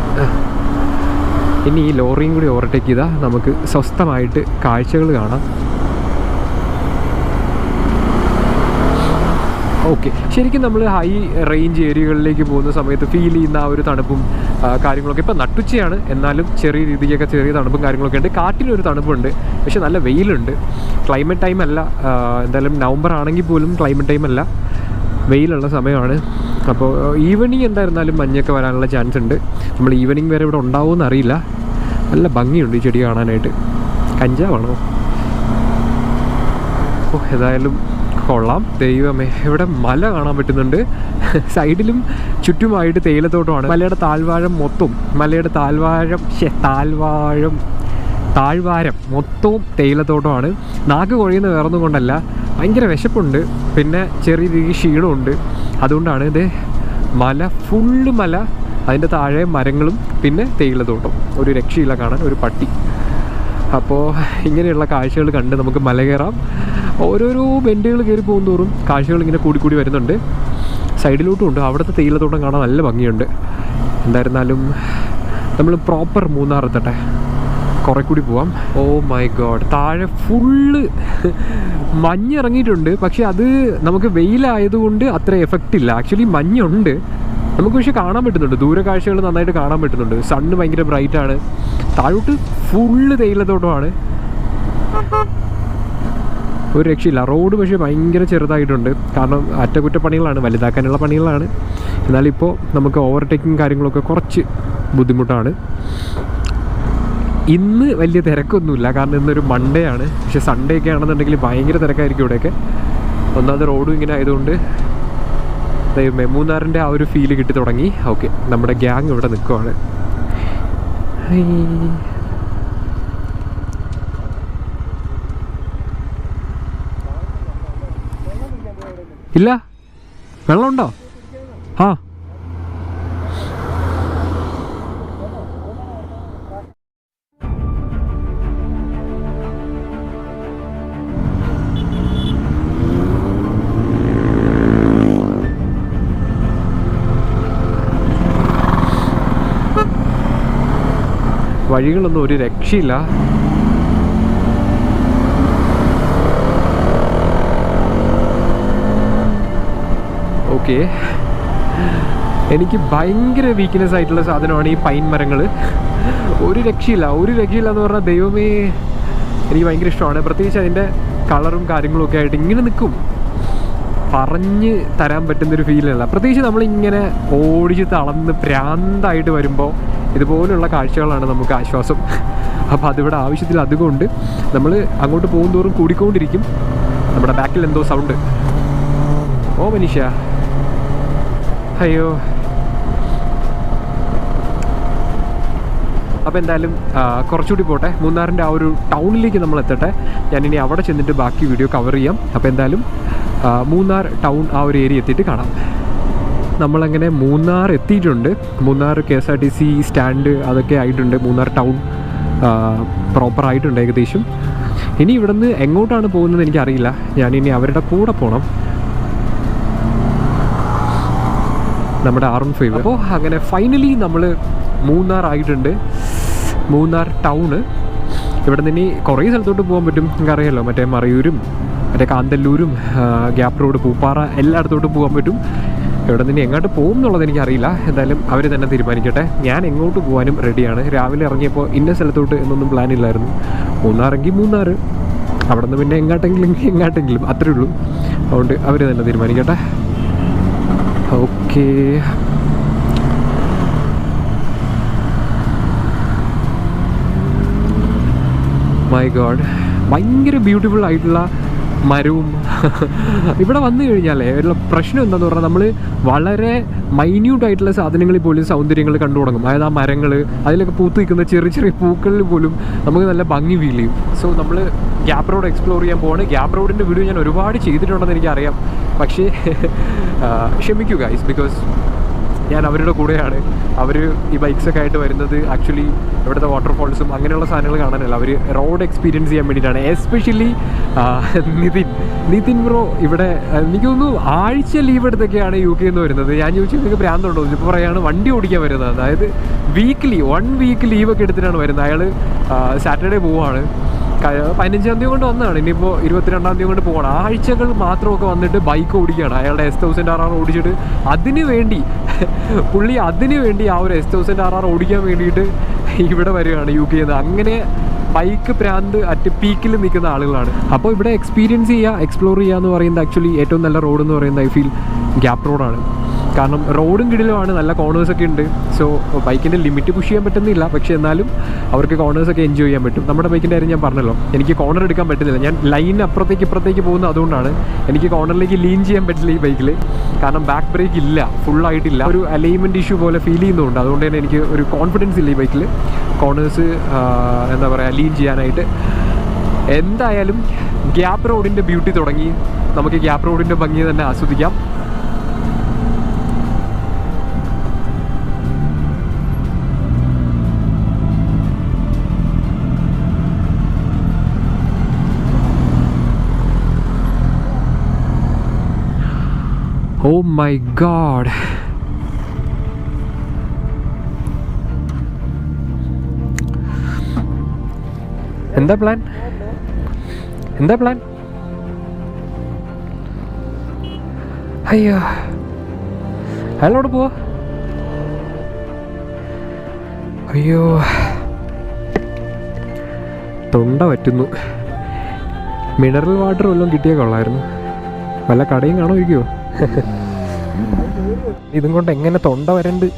ഇനി ഈ ലോറിയും കൂടി ഓവർടേക്ക് ചെയ്താൽ നമുക്ക് സ്വസ്ഥമായിട്ട് കാഴ്ചകൾ കാണാം. ഓക്കെ, ശരിക്കും നമ്മൾ ഹൈ റേഞ്ച് ഏരിയകളിലേക്ക് പോകുന്ന സമയത്ത് ഫീൽ ചെയ്യുന്ന ആ ഒരു തണുപ്പും കാര്യങ്ങളൊക്കെ ഇപ്പം നട്ടുച്ചയാണ്, എന്നാലും ചെറിയ രീതിക്കൊക്കെ ചെറിയ തണുപ്പും കാര്യങ്ങളൊക്കെ ഉണ്ട്. കാറ്റിനൊരു തണുപ്പുണ്ട്, പക്ഷെ നല്ല വെയിലുണ്ട്. ക്ലൈമറ്റ് ടൈം അല്ല, എന്തായാലും നവംബർ ആണെങ്കിൽ പോലും ക്ലൈമറ്റ് ടൈം അല്ല, വെയിലുള്ള സമയമാണ്. അപ്പോൾ ഈവനിങ് എന്തായിരുന്നാലും മഞ്ഞൊക്കെ വരാനുള്ള ചാൻസ് ഉണ്ട്. നമ്മൾ ഈവനിങ് വരെ ഇവിടെ ഉണ്ടാവുമെന്ന് അറിയില്ല. നല്ല ഭംഗിയുണ്ട് ഈ ചെടി കാണാനായിട്ട്. കഞ്ചാവാണോ? ഓ, ഏതായാലും കൊള്ളാം. ദൈവമേ, ഇവിടെ മല കാണാൻ പറ്റുന്നുണ്ട്. സൈഡിലും ചുറ്റുമായിട്ട് തേയിലത്തോട്ടമാണ്. മലയുടെ താഴ്വാരം മൊത്തവും താഴ്വാരം മൊത്തവും തേയിലത്തോട്ടമാണ്. നാക്ക് കുഴയുന്ന വേറൊന്നും കൊണ്ടല്ല, ഭയങ്കര വിശപ്പുണ്ട്, പിന്നെ ചെറിയ രീതിക്ക് ക്ഷീണമുണ്ട്. അതുകൊണ്ടാണ് ഇത് മല, ഫുള്ള് മല, അതിൻ്റെ താഴെ മരങ്ങളും പിന്നെ തേയിലത്തോട്ടം. ഒരു രക്ഷയില്ല കാണാൻ. ഒരു പട്ടി. അപ്പോൾ ഇങ്ങനെയുള്ള കാഴ്ചകൾ കണ്ട് നമുക്ക് മല കയറാം. ഓരോരോ ബെൻഡുകൾ കയറി പോകും തോറും കാഴ്ചകൾ ഇങ്ങനെ കൂടി വരുന്നുണ്ട്. സൈഡിലോട്ടും ഉണ്ട്. അവിടുത്തെ തേയിലത്തോട്ടം കാണാൻ നല്ല ഭംഗിയുണ്ട്. എന്തായിരുന്നാലും നമ്മൾ പ്രോപ്പർ മൂന്നാർ എത്തട്ടെ, കുറേ കൂടി പോവാം. ഓ മൈ ഗോഡ്, താഴെ ഫുള്ള് മഞ്ഞിറങ്ങിയിട്ടുണ്ട്. പക്ഷെ അത് നമുക്ക് വെയിലായതുകൊണ്ട് അത്ര എഫക്റ്റ് ഇല്ല. ആക്ച്വലി മഞ്ഞുണ്ട് നമുക്ക്, പക്ഷെ കാണാൻ പറ്റുന്നുണ്ട്. ദൂരക്കാഴ്ചകൾ നന്നായിട്ട് കാണാൻ പറ്റുന്നുണ്ട്. സണ്ണ് ഭയങ്കര ബ്രൈറ്റാണ്. താഴോട്ട് ഫുള്ള് തേയിലത്തോട്ടമാണ്. ഒരു രക്ഷയില്ല. റോഡ് പക്ഷേ ഭയങ്കര ചെറുതായിട്ടുണ്ട്. കാരണം അറ്റകുറ്റപ്പണികളാണ്, വലുതാക്കാനുള്ള പണികളാണ്. എന്നാലിപ്പോൾ നമുക്ക് ഓവർടേക്കിങ് കാര്യങ്ങളൊക്കെ കുറച്ച് ബുദ്ധിമുട്ടാണ്. ഇന്ന് വലിയ തിരക്കൊന്നുമില്ല, കാരണം ഇന്നൊരു മൺഡേ ആണ്. പക്ഷേ സൺഡേ ഒക്കെ ആണെന്നുണ്ടെങ്കിൽ ഭയങ്കര തിരക്കായിരിക്കും ഇവിടെയൊക്കെ. ഒന്നാമത് റോഡും ഇങ്ങനെ ആയതുകൊണ്ട് മൂന്നാറിൻ്റെ ആ ഒരു ഫീല് കിട്ടി തുടങ്ങി. ഓക്കെ, നമ്മുടെ ഗ്യാങ് ഇവിടെ നിൽക്കുവാണ്. ഇല്ല, വെള്ളമുണ്ടോ? ആ, വഴികളൊന്നും ഒരു രക്ഷയില്ല. ഓക്കെ, എനിക്ക് ഭയങ്കര വീക്ക്നെസ് ആയിട്ടുള്ള സാധനമാണ് ഈ പൈൻ മരങ്ങൾ. ഒരു രക്ഷയില്ല എന്ന് പറഞ്ഞാൽ ദൈവമേ, എനിക്ക് ഭയങ്കര ഇഷ്ടമാണ്. പ്രത്യേകിച്ച് അതിൻ്റെ കളറും കാര്യങ്ങളും ഒക്കെ ആയിട്ട് ഇങ്ങനെ നിൽക്കും. പറഞ്ഞ് തരാൻ പറ്റുന്നൊരു ഫീലല്ല. പ്രത്യേകിച്ച് നമ്മളിങ്ങനെ ഓടിച്ച് തളർന്ന് പ്രാന്തായിട്ട് വരുമ്പോൾ ഇതുപോലുള്ള കാഴ്ചകളാണ് നമുക്ക് ആശ്വാസം. അപ്പോൾ അതിവിടെ ആവശ്യത്തിൽ അധികമുണ്ട്. നമ്മൾ അങ്ങോട്ട് പോകും തോറും കൂടിക്കൊണ്ടിരിക്കും. നമ്മുടെ ബാക്കിൽ എന്തോ സൗണ്ട്. ഓ മനുഷ്യ, അയ്യോ. അപ്പോൾ എന്തായാലും കുറച്ചുകൂടി പോട്ടെ, മൂന്നാറിൻ്റെ ആ ഒരു ടൗണിലേക്ക് നമ്മൾ എത്തട്ടെ. ഞാനിനി അവിടെ ചെന്നിട്ട് ബാക്കി വീഡിയോ കവർ ചെയ്യാം. അപ്പോൾ എന്തായാലും മൂന്നാർ ടൗൺ ആ ഒരു ഏരിയ എത്തിയിട്ട് കാണാം. നമ്മളങ്ങനെ മൂന്നാർ എത്തിയിട്ടുണ്ട്. മൂന്നാർ KSRTC സ്റ്റാൻഡ് അതൊക്കെ ആയിട്ടുണ്ട്. മൂന്നാർ ടൗൺ പ്രോപ്പറായിട്ടുണ്ട് ഏകദേശം. ഇനി ഇവിടെ നിന്ന് എങ്ങോട്ടാണ് പോകുന്നത് എനിക്കറിയില്ല. ഞാനിനി അവരുടെ കൂടെ പോകണം. നമ്മുടെ R15. അപ്പോൾ അങ്ങനെ ഫൈനലി നമ്മൾ മൂന്നാർ ആയിട്ടുണ്ട്. മൂന്നാർ ടൗണ്. ഇവിടെ നിന്ന് ഇനി കുറേ സ്ഥലത്തോട്ട് പോകാൻ പറ്റും. നിങ്ങൾക്കറിയാമല്ലോ, മറ്റേ മറയൂരും മറ്റേ കാന്തല്ലൂരും ഗ്യാപ്പ് റോഡ് പൂപ്പാറ എല്ലായിടത്തോട്ടും പോകാൻ പറ്റും. ഇവിടെ നിന്ന് എങ്ങോട്ട് പോകും എന്നുള്ളത് എനിക്കറിയില്ല. എന്തായാലും അവർ തന്നെ തീരുമാനിക്കട്ടെ. ഞാൻ എങ്ങോട്ട് പോകാനും റെഡിയാണ്. രാവിലെ ഇറങ്ങിയപ്പോൾ ഇന്ന സ്ഥലത്തോട്ട് എന്നൊന്നും പ്ലാൻ ഇല്ലായിരുന്നു. മൂന്നാറെങ്കിൽ മൂന്നാർ, അവിടെ നിന്ന് പിന്നെ എങ്ങോട്ടെങ്കിലും അത്രേ ഉള്ളൂ. അതുകൊണ്ട് അവർ തന്നെ തീരുമാനിക്കട്ടെ. ഓക്കേ, മൈ ഗോഡ്, ഭയങ്കര ബ്യൂട്ടിഫുൾ ആയിട്ടുള്ള മരവും. ഇവിടെ വന്നു കഴിഞ്ഞാലേ ഉള്ള പ്രശ്നം എന്താണെന്ന് പറഞ്ഞാൽ നമ്മൾ വളരെ മൈന്യൂട്ടായിട്ടുള്ള സാധനങ്ങളിൽ പോലും സൗന്ദര്യങ്ങൾ കണ്ടു തുടങ്ങും. അതായത് ആ മരങ്ങൾ, അതിലൊക്കെ പൂത്ത് നിൽക്കുന്ന ചെറിയ ചെറിയ പൂക്കളിൽ പോലും നമുക്ക് നല്ല ഭംഗി ഫീൽ ചെയ്യും. സോ നമ്മൾ ഗ്യാപ്പ് റോഡ് എക്സ്പ്ലോർ ചെയ്യാൻ പോവാണ്. ഗ്യാപ്പ് റോഡിൻ്റെ വീഡിയോ ഞാൻ ഒരുപാട് ചെയ്തിട്ടുണ്ടെന്ന് എനിക്കറിയാം. പക്ഷേ ക്ഷമിക്കുക ഗൈസ്, ബിക്കോസ് ഞാൻ അവരുടെ കൂടെയാണ്. അവർ ഈ ബൈക്സൊക്കെ ആയിട്ട് വരുന്നത് ആക്ച്വലി ഇവിടുത്തെ വാട്ടർഫോൾസും അങ്ങനെയുള്ള സാധനങ്ങൾ കാണാനല്ല, അവർ റോഡ് എക്സ്പീരിയൻസ് ചെയ്യാൻ വേണ്ടിയിട്ടാണ്. എസ്പെഷ്യലി നിതിൻ ബ്രോ ഇവിടെ എനിക്ക് തോന്നുന്നു ആഴ്ച ലീവ് എടുത്തൊക്കെയാണ് UK നിന്ന് വരുന്നത്. ഞാൻ ചോദിച്ചു നിങ്ങൾക്ക് ഭ്രാന്തുണ്ടോ? ഇപ്പോൾ പറയാണ് വണ്ടി ഓടിക്കാൻ വരുന്നത്. അതായത് വീക്ക്ലി 1 വീക്ക് ലീവൊക്കെ എടുത്തിട്ടാണ് വരുന്നത്. അയാൾ സാറ്റർഡേ പോവുകയാണ്. 15-ാം തീയതി കൊണ്ട് വന്നതാണ്. ഇനിയിപ്പോൾ 22-ാം തീയതി കൊണ്ട് പോകണം. ആഴ്ചകൾ മാത്രമൊക്കെ വന്നിട്ട് ബൈക്ക് ഓടിക്കുകയാണ്. അയാളുടെ S1000RR ഓടിച്ചിട്ട് അതിന് വേണ്ടി ആ ഒരു S1000RR ഓടിക്കാൻ വേണ്ടിയിട്ട് ഇവിടെ വരികയാണ് UK നിന്ന്. അങ്ങനെ ബൈക്ക് പ്രാന്ത് അറ്റ് പീക്കിൽ നിൽക്കുന്ന ആളുകളാണ്. അപ്പോൾ ഇവിടെ എക്സ്പീരിയൻസ് ചെയ്യുക, എക്സ്പ്ലോർ ചെയ്യുക എന്ന് പറയുന്നത് ആക്ച്വലി ഏറ്റവും നല്ല റോഡ് എന്ന് പറയുന്നത് ഐ ഫീൽ ഗ്യാപ്പ് റോഡാണ്. കാരണം റോഡും കിടിലുമാണ്, നല്ല കോർണേഴ്സൊക്കെ ഉണ്ട്. സോ ബൈക്കിൻ്റെ ലിമിറ്റ് പുഷ് ചെയ്യാൻ പറ്റുന്നില്ല, പക്ഷേ എന്നാലും അവർക്ക് കോർണേഴ്സൊക്കെ എൻജോയ് ചെയ്യാൻ പറ്റും. നമ്മുടെ ബൈക്കിൻ്റെ കാര്യം ഞാൻ പറഞ്ഞല്ലോ, എനിക്ക് കോർണർ എടുക്കാൻ പറ്റുന്നില്ല. ഞാൻ ലൈൻ ഇപ്പുറത്തേക്ക് പോകുന്നത് അതുകൊണ്ടാണ്. എനിക്ക് കോർണറിലേക്ക് ലീൻ ചെയ്യാൻ പറ്റില്ല ഈ ബൈക്കിൽ. കാരണം ബാക്ക് ബ്രേക്ക് ഇല്ല, ഫുള്ളായിട്ടില്ല. ഒരു അലൈൻമെൻറ്റ് ഇഷ്യൂ പോലെ ഫീൽ ചെയ്യുന്നുണ്ട്. അതുകൊണ്ട് തന്നെ എനിക്ക് ഒരു കോൺഫിഡൻസ് ഇല്ല ഈ ബൈക്കിൽ കോർണേഴ്സ് എന്താ പറയുക ലീൻ ചെയ്യാനായിട്ട്. എന്തായാലും ഗ്യാപ്പ് റോഡിൻ്റെ ബ്യൂട്ടി തുടങ്ങി. നമുക്ക് ഗ്യാപ്പ് റോഡിൻ്റെ ഭംഗി തന്നെ ആസ്വദിക്കാം. Oh my god. എന്താ പ്ലാൻ? അയ്യോ, അയാളോട് പോവാ. അയ്യോ, തൊണ്ട പറ്റുന്നു. മിനറൽ വാട്ടർ വല്ലതും കിട്ടിയാൽ കൊള്ളായിരുന്നു. വല്ല കടയും കാണുമായിരിക്കുമോ? ഇതും കൊണ്ട് എങ്ങനെ തൊണ്ട വരണ്ട്?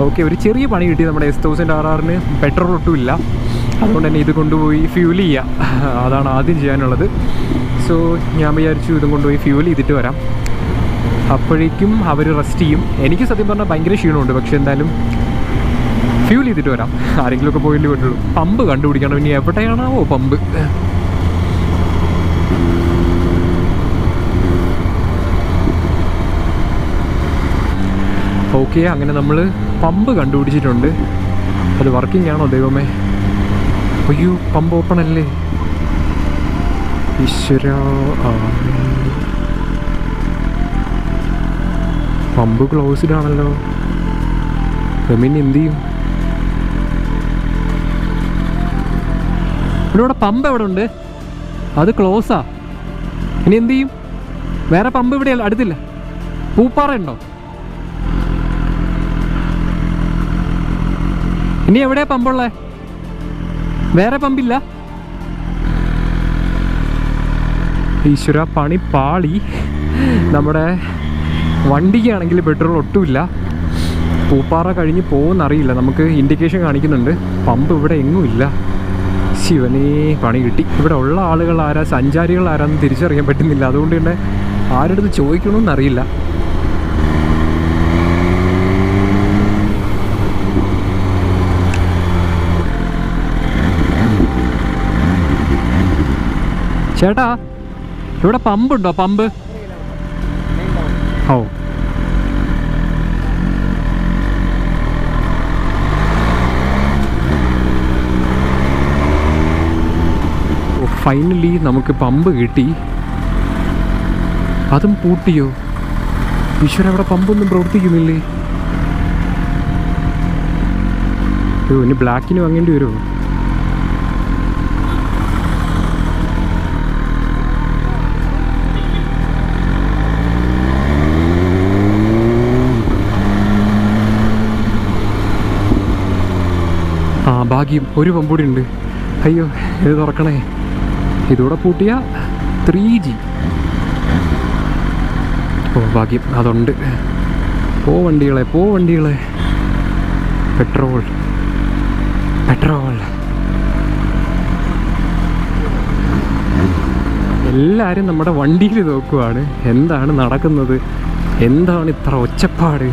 ഓക്കെ, ഒരു ചെറിയ പണി കിട്ടി. നമ്മുടെ S1000RRന് പെട്രോൾ ഒട്ടും ഇല്ല. അതുകൊണ്ട് തന്നെ ഇത് കൊണ്ടുപോയി ഫ്യൂൽ ചെയ്യുക, അതാണ് ആദ്യം ചെയ്യാനുള്ളത്. സോ ഞാൻ വിചാരിച്ചു ഇതും കൊണ്ടുപോയി ഫ്യൂൽ ചെയ്തിട്ട് വരാം. അപ്പോഴേക്കും അവർ റെസ്റ്റ് ചെയ്യും. എനിക്ക് സത്യം പറഞ്ഞാൽ ഭയങ്കര ക്ഷീണമുണ്ട്. പക്ഷേ എന്തായാലും ഫ്യൂൽ ചെയ്തിട്ട് വരാം. ആരെങ്കിലുമൊക്കെ പോയില്ലേ പറ്റുള്ളൂ. പമ്പ് കണ്ടുപിടിക്കണം. ഇനി എവിടെയാണാവോ പമ്പ്? ഓക്കെ, അങ്ങനെ നമ്മൾ പമ്പ് കണ്ടുപിടിച്ചിട്ടുണ്ട്. അത് വർക്കിംഗ് ആണോ ദൈവമേ? അയ്യോ, പമ്പ് ഓപ്പൺ അല്ലേ? ഈശ്വര, പമ്പ് ക്ലോസ്ഡ് ആണല്ലോ. പിന്നെ എന്ത് ചെയ്യും? ഇവിടെ പമ്പ് എവിടെ ഉണ്ട്? അത് ക്ലോസാ. ഇനി എന്ത് ചെയ്യും? വേറെ പമ്പ് ഇവിടെ അടുത്തില്ല. പൂപ്പാറ ഉണ്ടോ? ഇനി എവിടെയാ പമ്പുള്ളേ? വേറെ പമ്പില്ല? ഈശ്വര, പണി പാളി. നമ്മുടെ വണ്ടിക്കാണെങ്കിൽ പെട്രോൾ ഒട്ടുമില്ല. പൂപ്പാറ കഴിഞ്ഞ് പോകുമെന്നറിയില്ല. നമുക്ക് ഇൻഡിക്കേഷൻ കാണിക്കുന്നുണ്ട്. പമ്പ് ഇവിടെ എങ്ങും ഇല്ല. ശിവനേ, പണി കിട്ടി. ഇവിടെ ഉള്ള ആളുകൾ ആരാ, സഞ്ചാരികൾ ആരാന്ന് തിരിച്ചറിയാൻ പറ്റുന്നില്ല. അതുകൊണ്ട് തന്നെ ആരുടെ അടുത്ത് ചോദിക്കണമെന്നറിയില്ല. ചേട്ടാ, ഇവിടെ പമ്പുണ്ടോ? പമ്പ്? ഓ, ഫൈനലി നമുക്ക് പമ്പ് കിട്ടി. അതും പൂട്ടിയോ? ഈശ്വര, അവിടെ പമ്പൊന്നും പ്രവർത്തിക്കുന്നില്ലേ? ഇനി ബ്ലാക്കിന് വാങ്ങേണ്ടി വരുമോ? ആ, ഭാഗ്യം, ഒരു പമ്പ് കൂടി ഉണ്ട്. അയ്യോ, ഇത് തുറക്കണേ. ഇതൂടെ പൂട്ടിയ 3G. ഓ, ഭാഗ്യം, അതുണ്ട്. പോ വണ്ടികളെ, പോ വണ്ടികളെ. Petrol, petrol. എല്ലാവരും നമ്മുടെ വണ്ടിയിൽ നോക്കുവാണ്. എന്താണ് നടക്കുന്നത്? എന്താണ് ഇത്ര ഒച്ചപ്പാട്?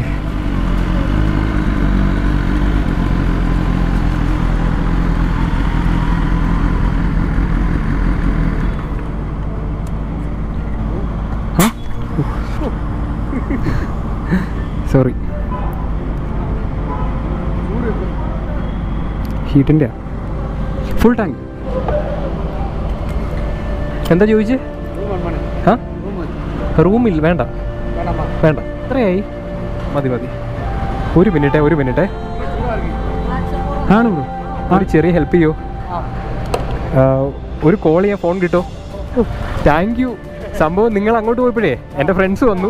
സോറി, ഹീറ്റിൻ്റെ ഫുൾ ടാങ്ക്. എന്താ ചോദിച്ചേ? ആ, റൂമില്ല, വേണ്ട വേണ്ട. എത്രയായി? മതി മതി. ഒരു മിനിറ്റേ. ആണ് ബ്രോ, ഒരു ചെറിയ ഹെൽപ്പ് ചെയ്യോ? ഒരു കോൾ ചെയ്യാൻ ഫോൺ കിട്ടോ? Thank you. സംഭവം നിങ്ങൾ അങ്ങോട്ട് പോയപ്പോഴേ എൻ്റെ ഫ്രണ്ട്സ് വന്നു.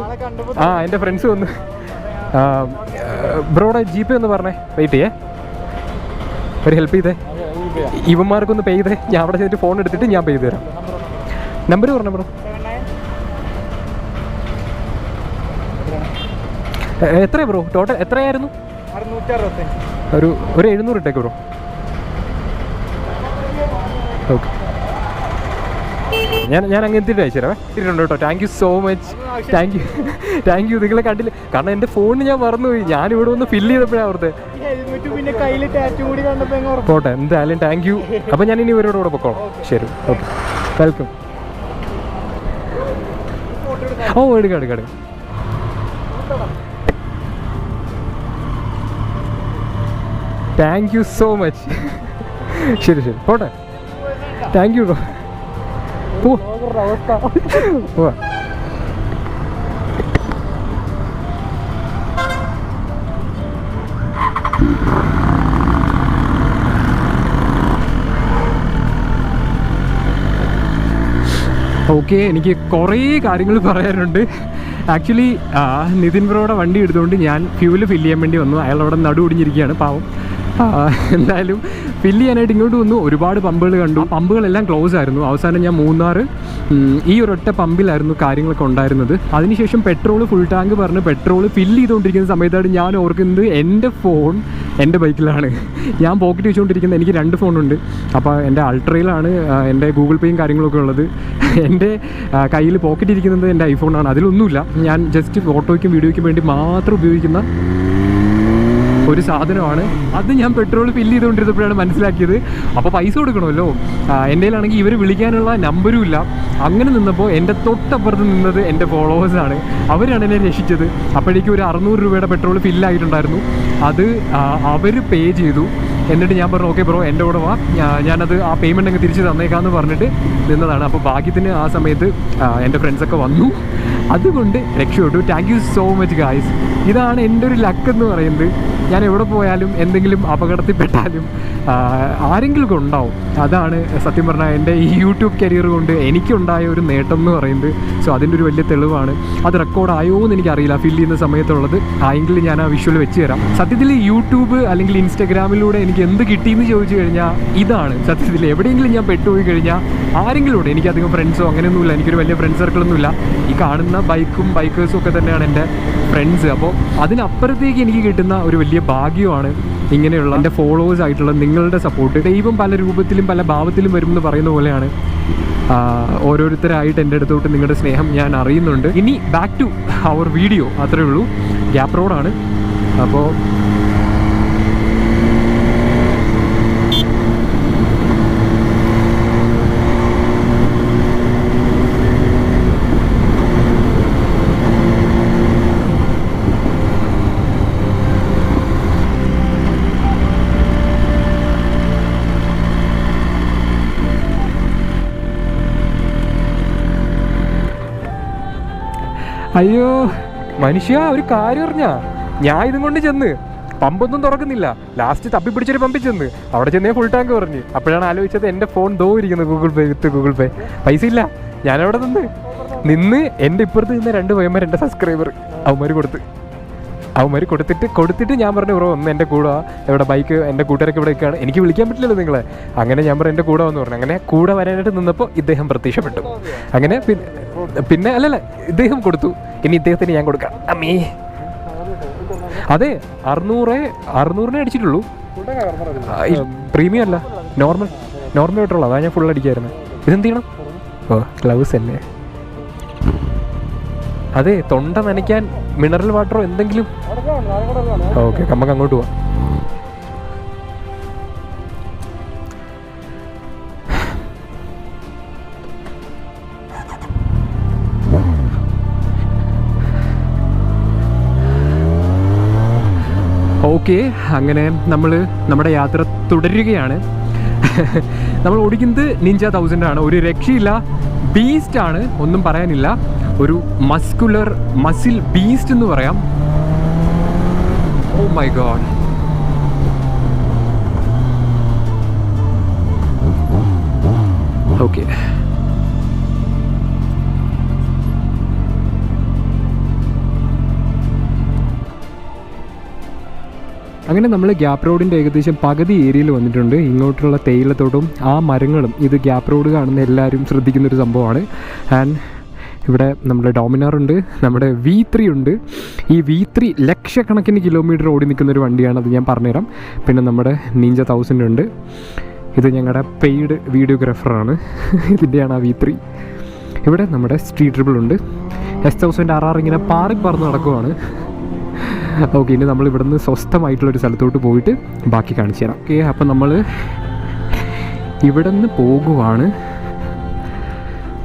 എൻ്റെ ഫ്രണ്ട്സ് വന്നു. ബ്രോയുടെ GPay ഒന്ന് പറഞ്ഞേ. വെയിറ്റ് ചെയ്യേ, ഒരു ഹെൽപ്പ് ചെയ്തേ. ഇവന്മാർക്കൊന്ന് പേ ചെയ്തേ. ഞാൻ അവിടെ ചെന്നിട്ട് ഫോൺ എടുത്തിട്ട് ഞാൻ പേ ചെയ്ത് തരാം. നമ്പർ പറഞ്ഞേ ബ്രോ. എത്രയാ ബ്രോ ടോട്ടൽ? എത്രയായിരുന്നു? ഒരു 700 ഇട്ടേക്ക് ബ്രോ. ഓക്കെ, ഞാൻ അങ്ങ് എത്തിയിട്ട് അയച്ചു തരാം. ഇട്ടിട്ടുണ്ട് കേട്ടോ. Thank you so much. Thank you. നിങ്ങളെ കണ്ടില്ല, കാരണം എൻ്റെ ഫോണിന് ഞാൻ മറന്നുപോയി. ഞാനിവിടെ ഒന്ന് ഫില്ല് ചെയ്തപ്പോഴാണ് ഓർത്തെ. പോട്ടെ, എന്തായാലും താങ്ക് യു. അപ്പം ഞാൻ ഇനി ഇവരോട് കൂടെ പൊക്കോളാം. ശരി, ഓക്കെ, വെൽക്കം. ഓ, എടുക്കാം. Thank you so much. ശരി, പോട്ടെ. Thank you bro. ഓക്കെ, എനിക്ക് കുറേ കാര്യങ്ങൾ പറയാനുണ്ട്. ആക്ച്വലി നിതിൻ ബ്രോയുടെ വണ്ടി എടുത്തുകൊണ്ട് ഞാൻ ഫ്യൂല് ഫില്ല് ചെയ്യാൻ വേണ്ടി വന്നു. അയാൾ അവിടെ നടു ഒടിഞ്ഞിരിക്കുകയാണ്, പാവം. എന്തായാലും ഫില്ല് ചെയ്യാനായിട്ട് ഇങ്ങോട്ട് വന്നു. ഒരുപാട് പമ്പുകൾ കണ്ടു. പമ്പുകളെല്ലാം ക്ലോസ് ആയിരുന്നു. അവസാനം ഞാൻ മൂന്നാർ ഈ ഒരൊറ്റ പമ്പിലായിരുന്നു കാര്യങ്ങളൊക്കെ ഉണ്ടായിരുന്നത്. അതിനുശേഷം പെട്രോൾ ഫുൾ ടാങ്ക് പറഞ്ഞ് പെട്രോൾ ഫില്ല് ചെയ്തുകൊണ്ടിരിക്കുന്ന സമയത്താണ് ഞാൻ ഓർക്കുന്നത് എൻ്റെ ഫോൺ എൻ്റെ ബൈക്കിലാണ്. ഞാൻ പോക്കറ്റ് വെച്ചുകൊണ്ടിരിക്കുന്നത്. എനിക്ക് 2 ഫോണുണ്ട്. അപ്പോൾ എൻ്റെ അൾട്രയിലാണ് എൻ്റെ ഗൂഗിൾ പേയും കാര്യങ്ങളൊക്കെ ഉള്ളത്. എൻ്റെ കയ്യിൽ പോക്കറ്റ് ഇരിക്കുന്നത് എൻ്റെ ഐഫോണാണ്. അതിലൊന്നുമില്ല. ഞാൻ ജസ്റ്റ് ഫോട്ടോയ്ക്കും വീഡിയോയ്ക്കും വേണ്ടി മാത്രം ഉപയോഗിക്കുന്ന ഒരു സാധനമാണ്. അത് ഞാൻ പെട്രോൾ ഫില്ല് ചെയ്തുകൊണ്ടിരുന്നപ്പോഴാണ് മനസ്സിലാക്കിയത്. അപ്പോൾ പൈസ കൊടുക്കണമല്ലോ. എൻ്റെ കയ്യിലാണെങ്കിൽ ഇവർ വിളിക്കാനുള്ള നമ്പരും ഇല്ല. അങ്ങനെ നിന്നപ്പോൾ എൻ്റെ തൊട്ടപ്പുറത്ത് നിന്നത് എൻ്റെ ഫോളോവേഴ്സാണ്. അവരാണ് എന്നെ രക്ഷിച്ചത്. അപ്പോഴേക്കും ഒരു 600 രൂപയുടെ പെട്രോൾ ഫില്ലായിട്ടുണ്ടായിരുന്നു. അത് അവർ പേ ചെയ്തു. എന്നിട്ട് ഞാൻ പറഞ്ഞു, ഓക്കെ ബ്രോ, എൻ്റെ കൂടെ വാ, ഞാനത് ആ പേയ്മെൻറ്റ് അങ്ങ് തിരിച്ച് തന്നേക്കാമെന്ന് പറഞ്ഞിട്ട് നിന്നതാണ്. അപ്പോൾ ഭാഗ്യത്തിന് ആ സമയത്ത് എൻ്റെ ഫ്രണ്ട്സൊക്കെ വന്നു. അതുകൊണ്ട് രക്ഷപ്പെട്ടു. Thank you so much guys. ഇതാണ് എൻ്റെ ഒരു ലക്ക് എന്ന് പറയുന്നത്. ഞാൻ എവിടെ പോയാലും എന്തെങ്കിലും അപകടത്തിൽപ്പെട്ടാലും ആരെങ്കിലും ഉണ്ടാവും. അതാണ് സത്യം പറഞ്ഞാൽ എൻ്റെ ഈ യൂട്യൂബ് കരിയർ കൊണ്ട് എനിക്കുണ്ടായ ഒരു നേട്ടം എന്ന് പറയുന്നത്. സോ അതിൻ്റെ ഒരു വലിയ തെളിവാണ്. അത് റെക്കോർഡായോ എന്ന് എനിക്കറിയില്ല ഫിൽ ചെയ്യുന്ന സമയത്തുള്ളത്. ആയെങ്കിൽ ഞാൻ ആ വിഷ്വൽ വെച്ച് തരാം. സത്യത്തിൽ യൂട്യൂബ് അല്ലെങ്കിൽ ഇൻസ്റ്റാഗ്രാമിലൂടെ എനിക്ക് എന്ത് കിട്ടിയെന്ന് ചോദിച്ചു കഴിഞ്ഞാൽ ഇതാണ് സത്യത്തിൽ. എവിടെയെങ്കിലും ഞാൻ പെട്ടുപോയി കഴിഞ്ഞാൽ ആരെങ്കിലും എനിക്കധികം ഫ്രണ്ട്സോ അങ്ങനെയൊന്നുമില്ല, എനിക്കൊരു വലിയ ഫ്രണ്ട് സർക്കിളൊന്നുമില്ല. ഈ കാണുന്ന ബൈക്കേഴ്സും ഒക്കെ തന്നെയാണ് എൻ്റെ ഫ്രണ്ട്സ്. അപ്പോൾ അതിനപ്പുറത്തേക്ക് എനിക്ക് കിട്ടുന്ന ഒരു വലിയ ഭാഗ്യമാണ് ഇങ്ങനെയുള്ള എൻ്റെ ഫോളോവേഴ്സ് ആയിട്ടുള്ള നിങ്ങളുടെ സപ്പോർട്ട്. ദൈവം പല രൂപത്തിലും പല ഭാവത്തിലും വരുമെന്ന് പറയുന്ന പോലെയാണ് ഓരോരുത്തരായിട്ട് എൻ്റെ അടുത്തോട്ട് നിങ്ങളുടെ സ്നേഹം ഞാൻ അറിയുന്നുണ്ട്. ഇനി ബാക്ക് ടു അവർ വീഡിയോ. അത്രേ ഉള്ളൂ. ഗ്യാപ്പ് റോഡാണ്. അപ്പോൾ അയ്യോ മനുഷ്യ, ഒരു കാര്യം അറിഞ്ഞാ, ഞാൻ ഇതും കൊണ്ട് ചെന്ന് പമ്പൊന്നും തുറക്കുന്നില്ല. ലാസ്റ്റ് തപ്പി പിടിച്ചൊരു പമ്പിൽ ചെന്ന് അവിടെ ചെന്നേ ഫുൾ ടാങ്ക് പറഞ്ഞ്. അപ്പോഴാണ് ആലോചിച്ചത് എൻ്റെ ഫോൺ ഇരിക്കുന്നു ഗൂഗിൾ പേ വിത്ത് ഗൂഗിൾ പേ. പൈസ ഇല്ല. ഞാനവിടെ നിന്ന് എൻ്റെ ഇപ്പുറത്ത് നിന്ന് 2 പയ്യന്മാർ, എൻ്റെ സബ്സ്ക്രൈബർ, അവന്മാർ കൊടുത്തിട്ട് ഞാൻ പറഞ്ഞു ബ്രോ ഒന്ന് എൻ്റെ കൂടെ ഇവിടെ ബൈക്ക് എൻ്റെ കൂട്ടുകാരൊക്കെ ഇവിടെ ഒക്കെയാണ്, എനിക്ക് വിളിക്കാൻ പറ്റില്ലല്ലോ നിങ്ങളെ. അങ്ങനെ ഞാൻ പറഞ്ഞു എൻ്റെ കൂടെ വന്ന് പറഞ്ഞു. അങ്ങനെ കൂടെ വരാനായിട്ട് നിന്നപ്പോൾ ഇദ്ദേഹം പ്രത്യക്ഷപ്പെട്ടു. അങ്ങനെ പിന്നെ അല്ലല്ല ഇദ്ദേഹം കൊടുത്തു. ഇനി ഇദ്ദേഹത്തിന് ഞാൻ കൊടുക്കാം. അമ്മേ അതെ 600 അടിച്ചിട്ടുള്ളൂ. പ്രീമിയം അല്ല, നോർമൽ ആയിട്ടുള്ള. അതാണ് ഞാൻ ഫുൾ അടിക്കായിരുന്നു. ഇതെന്ത് ചെയ്യണം? ഓ ഗ്ലൗസ് അല്ലേ. അതെ തൊണ്ട നനയ്ക്കാൻ മിനറൽ വാട്ടറോ എന്തെങ്കിലും. ഓക്കെ നമുക്ക് അങ്ങോട്ട് പോവാം. ഓക്കെ അങ്ങനെ നമ്മുടെ യാത്ര തുടരുകയാണ്. നമ്മൾ ഓടിക്കുന്നത് നിഞ്ച 1000 ആണ്. ഒരു രക്ഷയില്ല, ബീസ്റ്റ് ആണ്, ഒന്നും പറയാനില്ല. ഒരു മസിൽ ബീസ്റ്റ് എന്ന് പറയാം. ഓ മൈ ഗോഡ്. ഓക്കെ അങ്ങനെ നമ്മൾ ഗ്യാപ്പ് റോഡിൻ്റെ ഏകദേശം പകുതി ഏരിയയിൽ വന്നിട്ടുണ്ട്. ഇങ്ങോട്ടുള്ള തേയിലത്തോട്ടവും ആ മരങ്ങളും ഇത് ഗ്യാപ്പ് റോഡ് കാണുന്ന എല്ലാവരും ശ്രദ്ധിക്കുന്നൊരു സംഭവമാണ്. ആൻഡ് ഇവിടെ നമ്മുടെ ഡോമിനാർ ഉണ്ട്, നമ്മുടെ V3 ഉണ്ട്. ഈ V3 ലക്ഷക്കണക്കിന് കിലോമീറ്റർ ഓടി നിൽക്കുന്നൊരു വണ്ടിയാണ്, അത് ഞാൻ പറഞ്ഞുതരാം. പിന്നെ നമ്മുടെ നിഞ്ച 1000 ഉണ്ട്. ഇത് ഞങ്ങളുടെ പെയ്ഡ് വീഡിയോഗ്രാഫറാണ്. ഇതിൻ്റെയാണ് ആ V3. ഇവിടെ നമ്മുടെ സ്ട്രീറ്റ് ട്രിപ്പിൾ ഉണ്ട്. S1000 RR ഇങ്ങനെ പറന്ന് നടക്കുവാണ്. ഓക്കെ ഇനി നമ്മൾ ഇവിടെ നിന്ന് സ്വസ്ഥമായിട്ടുള്ളൊരു സ്ഥലത്തോട്ട് പോയിട്ട് ബാക്കി കാണിച്ചു തരാം. ഓക്കെ അപ്പം നമ്മൾ ഇവിടെ നിന്ന് പോകുവാണ്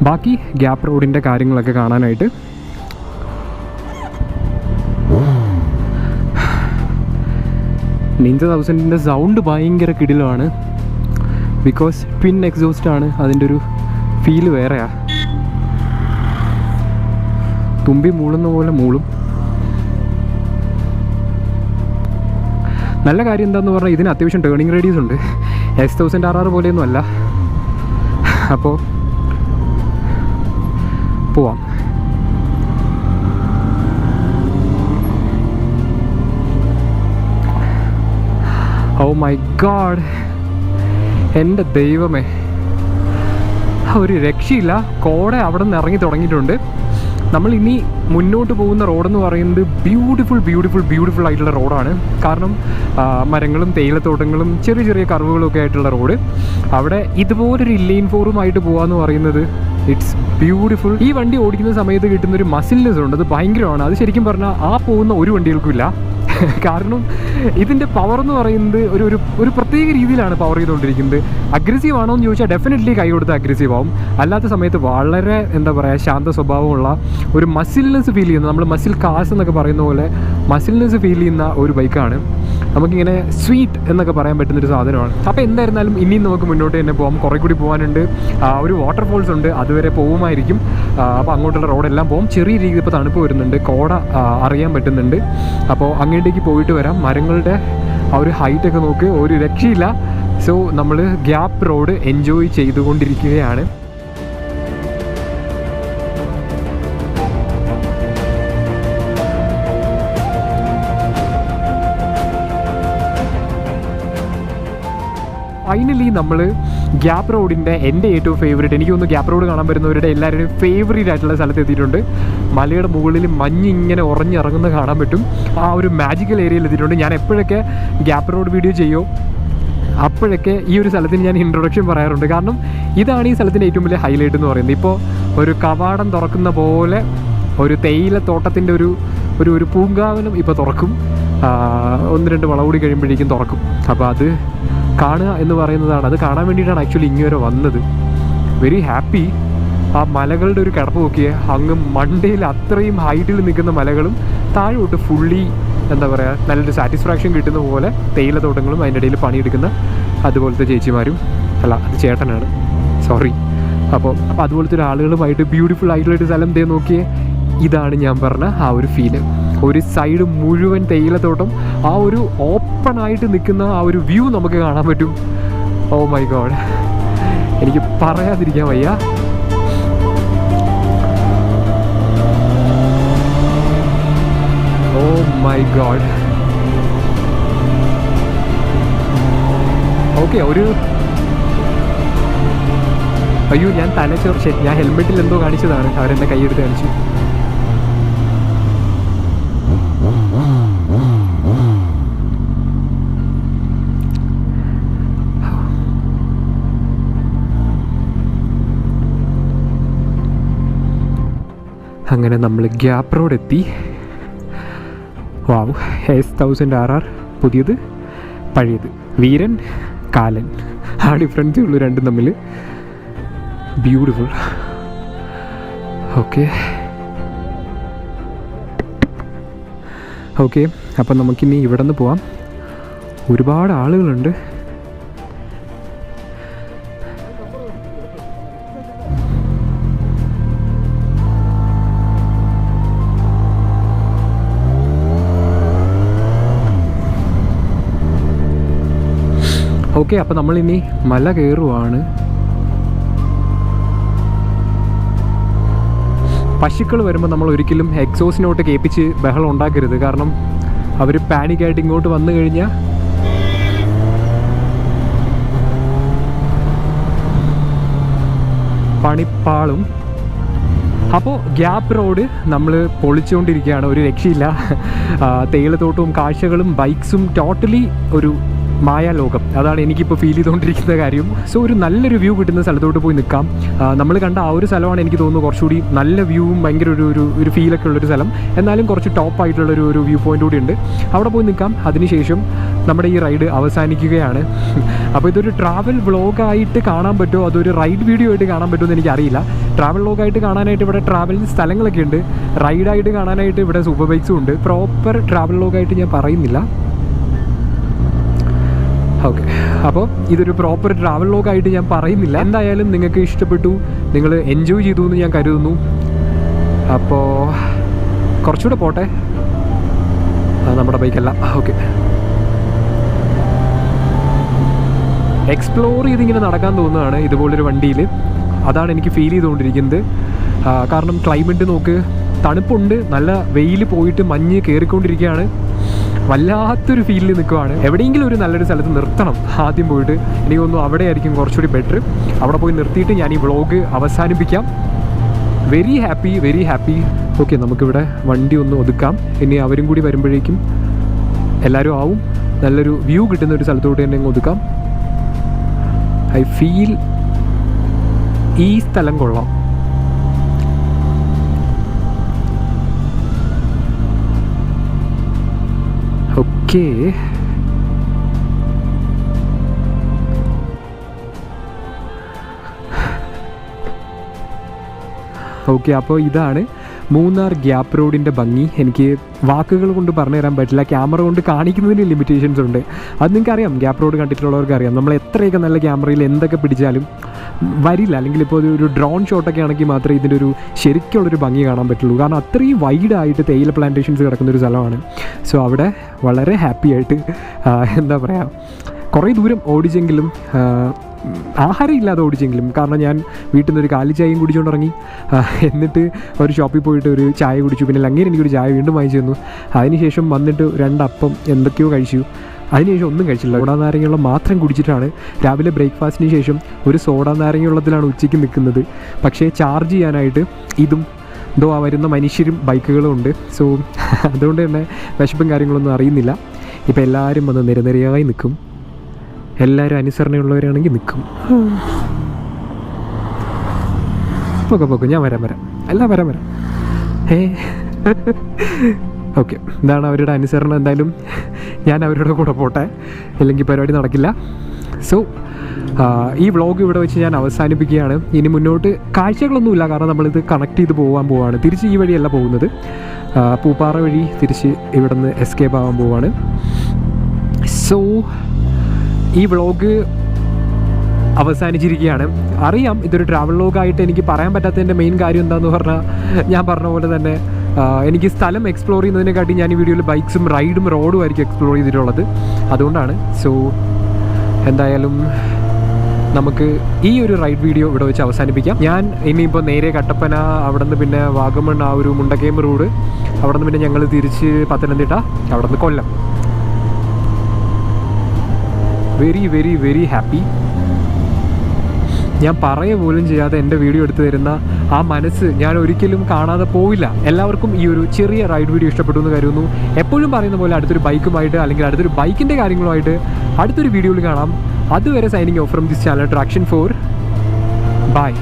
ബാക്കി ഗ്യാപ്പ് റോഡിൻ്റെ കാര്യങ്ങളൊക്കെ കാണാനായിട്ട്. നിഞ്ച 1000ൻ്റെ സൗണ്ട് ഭയങ്കര കിടിലമാണ്. ബിക്കോസ് ട്വിൻ എക്സോസ്റ്റ് ആണ്, അതിൻ്റെ ഒരു ഫീല് വേറെയാ. തുമ്പി മൂളുന്ന പോലെ മൂളും. നല്ല കാര്യം എന്താണെന്ന് പറഞ്ഞാൽ ഇതിന് അത്യാവശ്യം ടേണിങ് റേഡിയസ് ഉണ്ട്. S1000 RR പോലെയൊന്നും അല്ല. അപ്പോൾ പോവാം. ഓ മൈ ഗോഡ്, എൻ്റെ ദൈവമേ, ഒരു രക്ഷയില്ല. കോട അവിടെ നിന്ന് ഇറങ്ങി തുടങ്ങിയിട്ടുണ്ട്. നമ്മൾ ഇനി മുന്നോട്ട് പോകുന്ന റോഡെന്ന് പറയുന്നത് ബ്യൂട്ടിഫുൾ ആയിട്ടുള്ള റോഡാണ്. കാരണം മരങ്ങളും തേയിലത്തോട്ടങ്ങളും ചെറിയ കർവുകളും ഒക്കെ ആയിട്ടുള്ള റോഡ്. അവിടെ ഇതുപോലൊരു ഇൻലൈൻ ഫോറുമായിട്ട് പോകാമെന്ന് പറയുന്നത് ഇറ്റ്സ് ബ്യൂട്ടിഫുൾ. ഈ വണ്ടി ഓടിക്കുന്ന സമയത്ത് കിട്ടുന്നൊരു മസിൽനെസ് ഉണ്ട്, അത് ഭയങ്കരമാണ്. അത് ശരിക്കും പറഞ്ഞാൽ ആ പോകുന്ന ഒരു വണ്ടികൾക്കും ഇല്ല. കാരണം ഇതിൻ്റെ പവർ എന്ന് പറയുന്നത് ഒരു പ്രത്യേക രീതിയിലാണ് പവർ ചെയ്തുകൊണ്ടിരിക്കുന്നത്. അഗ്രസീവ് ആണോ എന്ന് ചോദിച്ചാൽ ഡെഫിനറ്റ്ലി കൈ കൊടുത്ത് അഗ്രസീവ് ആവും. അല്ലാത്ത സമയത്ത് വളരെ എന്താ പറയുക ശാന്ത സ്വഭാവമുള്ള ഒരു മസിൽനെസ് ഫീൽ ചെയ്യുന്ന, നമ്മൾ മസിൽ കാസ് എന്നൊക്കെ പറയുന്ന പോലെ മസിൽനെസ് ഫീൽ ചെയ്യുന്ന ഒരു ബൈക്കാണ്. നമുക്കിങ്ങനെ സ്വീറ്റ് എന്നൊക്കെ പറയാൻ പറ്റുന്നൊരു സാധനമാണ്. അപ്പോൾ എന്തായിരുന്നാലും ഇനിയും നമുക്ക് മുന്നോട്ട് തന്നെ പോകാം. കുറേ കൂടി പോകാനുണ്ട്. ഒരു വാട്ടർഫോൾസ് ഉണ്ട്, അതുവരെ പോകുമായിരിക്കും. അപ്പോൾ അങ്ങോട്ടുള്ള റോഡെല്ലാം പോകും. ചെറിയ രീതിയിൽ ഇപ്പോൾ തണുപ്പ് വരുന്നുണ്ട്, കോട അറിയാൻ പറ്റുന്നുണ്ട്. അപ്പോൾ അങ്ങോട്ടേക്ക് പോയിട്ട് വരാം. മരങ്ങളുടെ ആ ഒരു ഹൈറ്റൊക്കെ നോക്ക്, ഒരു രക്ഷയില്ല. സോ നമ്മൾ ഗ്യാപ്പ് റോഡ് എൻജോയ് ചെയ്തുകൊണ്ടിരിക്കുകയാണ്. ഫൈനലി നമ്മൾ ഗ്യാപ്പ് റോഡിൻ്റെ എൻ്റെ ഏറ്റവും ഫേവറേറ്റ്, എനിക്ക് തോന്നുന്നു ഗ്യാപ്പ് റോഡ് കാണാൻ വരുന്നവരുടെ എല്ലാവരുടെയും ഫേവറേറ്റ് ആയിട്ടുള്ള സ്ഥലത്ത് എത്തിയിട്ടുണ്ട്. മലയുടെ മുകളിൽ മഞ്ഞിങ്ങനെ ഉറഞ്ഞിറങ്ങുന്ന കാണാൻ പറ്റും. ആ ഒരു മാജിക്കൽ ഏരിയയിൽ എത്തിയിട്ടുണ്ട്. ഞാൻ എപ്പോഴൊക്കെ ഗ്യാപ്പ് റോഡ് വീഡിയോ ചെയ്യുമോ അപ്പോഴൊക്കെ ഈ ഒരു സ്ഥലത്തിന് ഞാൻ ഇൻട്രൊഡക്ഷൻ പറയാറുണ്ട്. കാരണം ഇതാണ് ഈ സ്ഥലത്തിൻ്റെ ഏറ്റവും വലിയ ഹൈലൈറ്റ് എന്ന് പറയുന്നത്. ഇപ്പോൾ ഒരു കവാടം തുറക്കുന്ന പോലെ ഒരു തേയില തോട്ടത്തിൻ്റെ ഒരു പൂങ്കാവനം ഇപ്പോൾ തുറക്കും. 1-2 വളകൂടി കഴിയുമ്പോഴേക്കും തുറക്കും. അപ്പോൾ അത് കാണുക എന്ന് പറയുന്നതാണ്, അത് കാണാൻ വേണ്ടിയിട്ടാണ് ആക്ച്വലി ഇങ്ങോട്ട് വന്നത്. Very happy. ആ മലകളുടെ ഒരു കിടപ്പ് നോക്കിയേ, അങ്ങ് മണ്ടയിൽ അത്രയും ഹൈറ്റിൽ നിൽക്കുന്ന മലകളും താഴോട്ട് ഫുള്ളി എന്താ പറയുക നല്ലൊരു സാറ്റിസ്ഫാക്ഷൻ കിട്ടുന്ന പോലെ തേയിലത്തോട്ടങ്ങളും അതിൻ്റെ ഇടയിൽ പണിയെടുക്കുന്ന അതുപോലത്തെ ചേച്ചിമാരും, അല്ല അത് ചേട്ടനാണ്, സോറി. അപ്പോൾ അതുപോലത്തെ ഒരു ആളുകളുമായിട്ട് ബ്യൂട്ടിഫുൾ ആയിട്ടുള്ളൊരു സ്ഥലം ദേ നോക്കിയേ. ഇതാണ് ഞാൻ പറഞ്ഞ ആ ഒരു ഫീല്. ഒരു സൈഡ് മുഴുവൻ തേയിലത്തോട്ടം, ആ ഒരു ഓപ്പൺ ആയിട്ട് നിൽക്കുന്ന ആ ഒരു വ്യൂ നമുക്ക് കാണാൻ പറ്റും. ഓ മൈ ഗോഡ്, എനിക്ക് പറയാതിരിക്കാൻ വയ്യ. ഓ മൈ ഗോഡ്. ഓക്കെ, അയ്യോ ഞാൻ തലച്ചോർച്ച, ഞാൻ ഹെൽമെറ്റിൽ എന്തോ കാണിച്ചതാണ്, അവരെന്നെ കൈയെടുത്ത് കാണിച്ചു. അങ്ങനെ നമ്മൾ ഗ്യാപ്പ് റോഡ് എത്തി. വാവ്, S1000RR പുതിയത്, പഴയത്, വീരൻ കാലൻ, ആ ഡിഫറൻസേ ഉള്ളൂ രണ്ടും തമ്മിൽ. ബ്യൂട്ടിഫുൾ. ഓക്കെ അപ്പം നമുക്കിനി ഇവിടെ നിന്ന് പോവാം. ഒരുപാട് ആളുകളുണ്ട്. ഓക്കെ, അപ്പം നമ്മളിനി മല കയറുവാണ്. പശുക്കൾ വരുമ്പോൾ നമ്മൾ ഒരിക്കലും എക്സോസിനോട്ട് കേൾപ്പിച്ച് ബഹളം ഉണ്ടാക്കരുത്. കാരണം അവർ പാനിക്കായിട്ട് ഇങ്ങോട്ട് വന്നു കഴിഞ്ഞാൽ പണിപ്പാളും. അപ്പോൾ ഗ്യാപ്പ് റോഡ് നമ്മൾ പൊളിച്ചുകൊണ്ടിരിക്കുകയാണ്, ഒരു രക്ഷയില്ല. തേയിലത്തോട്ടവും കാഴ്ചകളും ബൈക്സും ടോട്ടലി ഒരു മായാലോകം. അതാണ് എനിക്കിപ്പോൾ ഫീൽ ചെയ്തുകൊണ്ടിരിക്കുന്ന കാര്യം. സോ ഒരു നല്ലൊരു വ്യൂ കിട്ടുന്ന സ്ഥലത്തോട്ട് പോയി നിൽക്കാം. നമ്മൾ കണ്ട ആ ഒരു സ്ഥലമാണ് എനിക്ക് തോന്നുന്നു കുറച്ചുകൂടി നല്ല വ്യൂവും ഭയങ്കര ഒരു ഫീലൊക്കെ ഉള്ളൊരു സ്ഥലം. എന്നാലും കുറച്ച് ടോപ്പായിട്ടുള്ളൊരു വ്യൂ പോയിൻ്റ് കൂടി ഉണ്ട്. അവിടെ പോയി നിൽക്കാം. അതിനുശേഷം നമ്മുടെ ഈ റൈഡ് അവസാനിക്കുകയാണ്. അപ്പോൾ ഇതൊരു ട്രാവൽ വ്ളോഗായിട്ട് കാണാൻ പറ്റുമോ അതൊരു റൈഡ് വീഡിയോ ആയിട്ട് കാണാൻ പറ്റുമോ എന്ന് എനിക്കറിയില്ല. ട്രാവൽ വ്ളോഗായിട്ട് കാണാനായിട്ട് ഇവിടെ ട്രാവൽ സ്ഥലങ്ങളൊക്കെ ഉണ്ട്. റൈഡായിട്ട് കാണാനായിട്ട് ഇവിടെ സൂപ്പർ ബൈക്സും ഉണ്ട്. പ്രോപ്പർ ട്രാവൽ വ്ളോഗായിട്ട് ഞാൻ പറയുന്നില്ല. ഓക്കെ, അപ്പോൾ ഇതൊരു പ്രോപ്പർ ട്രാവൽ വ്ളോഗായിട്ട് ഞാൻ പറയുന്നില്ല. എന്തായാലും നിങ്ങൾക്ക് ഇഷ്ടപ്പെട്ടു, നിങ്ങൾ എൻജോയ് ചെയ്തു എന്ന് ഞാൻ കരുതുന്നു. അപ്പോൾ കുറച്ചുകൂടെ പോട്ടെ, നമ്മുടെ ബൈക്കല്ല. ഓക്കെ, എക്സ്പ്ലോർ ചെയ്തിങ്ങനെ നടക്കാൻ തോന്നുകയാണ് ഇതുപോലൊരു വണ്ടിയിൽ. അതാണ് എനിക്ക് ഫീൽ ചെയ്തുകൊണ്ടിരിക്കുന്നത്. കാരണം ക്ലൈമറ്റ് നോക്ക്, തണുപ്പുണ്ട്, നല്ല വെയിൽ പോയിട്ട് മഞ്ഞ് കയറിക്കൊണ്ടിരിക്കുകയാണ്. വല്ലാത്തൊരു ഫീലിൽ നിൽക്കുവാണ്. എവിടെയെങ്കിലും ഒരു നല്ലൊരു സ്ഥലത്ത് നിർത്തണം ആദ്യം പോയിട്ട്. എനിക്ക് തോന്നുന്നു അവിടെ ആയിരിക്കും കുറച്ചുകൂടി ബെറ്റർ. അവിടെ പോയി നിർത്തിയിട്ട് ഞാൻ ഈ വ്ളോഗ് അവസാനിപ്പിക്കാം. Very happy. ഓക്കെ, നമുക്കിവിടെ വണ്ടി ഒന്ന് ഒതുക്കാം. ഇനി അവരും കൂടി വരുമ്പോഴേക്കും എല്ലാവരും ആവും. നല്ലൊരു വ്യൂ കിട്ടുന്ന ഒരു സ്ഥലത്തോട്ട് തന്നെ അങ്ങ് ഒതുക്കാം. ഐ ഫീൽ ഈ സ്ഥലം കൊള്ളാം. ഓക്കെ, അപ്പോൾ ഇതാണ് മൂന്നാർ ഗ്യാപ്പ് റോഡിൻ്റെ ഭംഗി. എനിക്ക് വാക്കുകൾ കൊണ്ട് പറഞ്ഞു തരാൻ പറ്റില്ല. ക്യാമറ കൊണ്ട് കാണിക്കുന്നതിന് ലിമിറ്റേഷൻസ് ഉണ്ട്. അത് നിങ്ങൾക്കറിയാം, ഗ്യാപ്പ് റോഡ് കണ്ടിട്ടുള്ളവർക്ക് അറിയാം. നമ്മൾ എത്രയൊക്കെ നല്ല ക്യാമറയിൽ എന്തൊക്കെ പിടിച്ചാലും വരില്ല. അല്ലെങ്കിൽ ഇപ്പോൾ ഒരു ഡ്രോൺ ഷോട്ടൊക്കെ ആണെങ്കിൽ മാത്രമേ ഇതിൻ്റെ ഒരു ശരിക്കുള്ളൊരു ഭംഗി കാണാൻ പറ്റുള്ളൂ. കാരണം അത്രയും വൈഡായിട്ട് തേയില പ്ലാന്റേഷൻസ് കിടക്കുന്നൊരു സ്ഥലമാണ്. സോ അവിടെ വളരെ ഹാപ്പി ആയിട്ട് എന്താ പറയുക, കുറേ ദൂരം ഓടിച്ചെങ്കിലും ആഹാരം ഇല്ലാതെ ഓടിച്ചെങ്കിലും, കാരണം ഞാൻ വീട്ടിൽ നിന്ന് ഒരു കാലി ചായയും കുടിച്ചുകൊണ്ട് ഇറങ്ങി. എന്നിട്ട് ഒരു ഷോപ്പിൽ പോയിട്ട് ഒരു ചായ കുടിച്ചു. പിന്നെ അങ്ങനെ എനിക്കൊരു ചായ വീണ്ടും വാങ്ങിച്ചു തന്നു. അതിനുശേഷം വന്നിട്ട് 2 അപ്പം എന്തൊക്കെയോ കഴിച്ചു. അതിനുശേഷം ഒന്നും കഴിച്ചില്ല. സോഡാ നാരങ്ങയുള്ള മാത്രം കുടിച്ചിട്ടാണ് രാവിലെ ബ്രേക്ക്ഫാസ്റ്റിന് ശേഷം ഒരു സോഡാ നാരങ്ങയുള്ളതിലാണ് ഉച്ചയ്ക്ക് നിൽക്കുന്നത്. പക്ഷേ ചാർജ് ചെയ്യാനായിട്ട് ഇതും എന്തോ ആ വരുന്ന മനുഷ്യരും ബൈക്കുകളും ഉണ്ട്. സോ അതുകൊണ്ട് തന്നെ വിശപ്പും കാര്യങ്ങളൊന്നും അറിയുന്നില്ല. ഇപ്പോൾ എല്ലാവരും വന്ന് നിരനിരയായി നിൽക്കും. എല്ലാവരും അനുസരണയുള്ളവരാണെങ്കിൽ നിൽക്കും. പോക്കും ഞാൻ വരാം എല്ലാം വരാം. ഓക്കെ, ഇതാണ് അവരുടെ അനുസരണം. എന്തായാലും ഞാൻ അവരുടെ കൂടെ പോട്ടെ, അല്ലെങ്കിൽ പരിപാടി നടക്കില്ല. സോ ഈ വ്ളോഗ് ഇവിടെ വെച്ച് ഞാൻ അവസാനിപ്പിക്കുകയാണ്. ഇനി മുന്നോട്ട് കാഴ്ചകളൊന്നുമില്ല, കാരണം നമ്മളിത് കണക്ട് ചെയ്ത് പോവാണ്. തിരിച്ച് ഈ വഴിയല്ല പോകുന്നത്, പൂപ്പാറ വഴി തിരിച്ച് ഇവിടെ നിന്ന് എസ്കേപ്പ് ആവാൻ പോവാണ്. സോ ഈ വ്ളോഗ് അവസാനിച്ചിരിക്കുകയാണ്. അറിയാം ഇതൊരു ട്രാവൽ വ്ളോഗായിട്ട് എനിക്ക് പറയാൻ പറ്റാത്തതിൻ്റെ മെയിൻ കാര്യം എന്താണെന്ന് പറഞ്ഞാൽ, ഞാൻ പറഞ്ഞ പോലെ തന്നെ എനിക്ക് സ്ഥലം എക്സ്പ്ലോർ ചെയ്യുന്നതിനെക്കാട്ടി ഞാൻ ഈ വീഡിയോയിൽ ബൈക്സും റൈഡും റോഡും ആയിരിക്കും എക്സ്പ്ലോർ ചെയ്തിട്ടുള്ളത്. അതുകൊണ്ടാണ്. സോ എന്തായാലും നമുക്ക് ഈ ഒരു റൈഡ് വീഡിയോ ഇവിടെ വെച്ച് അവസാനിപ്പിക്കാം. ഞാൻ ഇനിയിപ്പോൾ നേരെ കട്ടപ്പന, അവിടെ നിന്ന് പിന്നെ വാഗമൺ, ആ ഒരു മുണ്ടക്കയം റോഡ്, അവിടെ നിന്ന് പിന്നെ ഞങ്ങൾ തിരിച്ച് പത്തനംതിട്ട, അവിടെ നിന്ന് Kollam. Very very very happy. ഞാൻ പറയുക പോലും ചെയ്യാതെ എൻ്റെ വീഡിയോ എടുത്തു തരുന്ന ആ മനസ്സ് ഞാൻ ഒരിക്കലും കാണാതെ പോവില്ല. എല്ലാവർക്കും ഈ ഒരു ചെറിയ റൈഡ് വീഡിയോ ഇഷ്ടപ്പെട്ടു എന്ന് കരുതുന്നു. എപ്പോഴും പറയുന്ന പോലെ അടുത്തൊരു ബൈക്കുമായിട്ട്, അല്ലെങ്കിൽ അടുത്തൊരു ബൈക്കിൻ്റെ കാര്യങ്ങളുമായിട്ട് അടുത്തൊരു വീഡിയോയിൽ കാണാം. അതുവരെ signing off from this channel traction 4. By.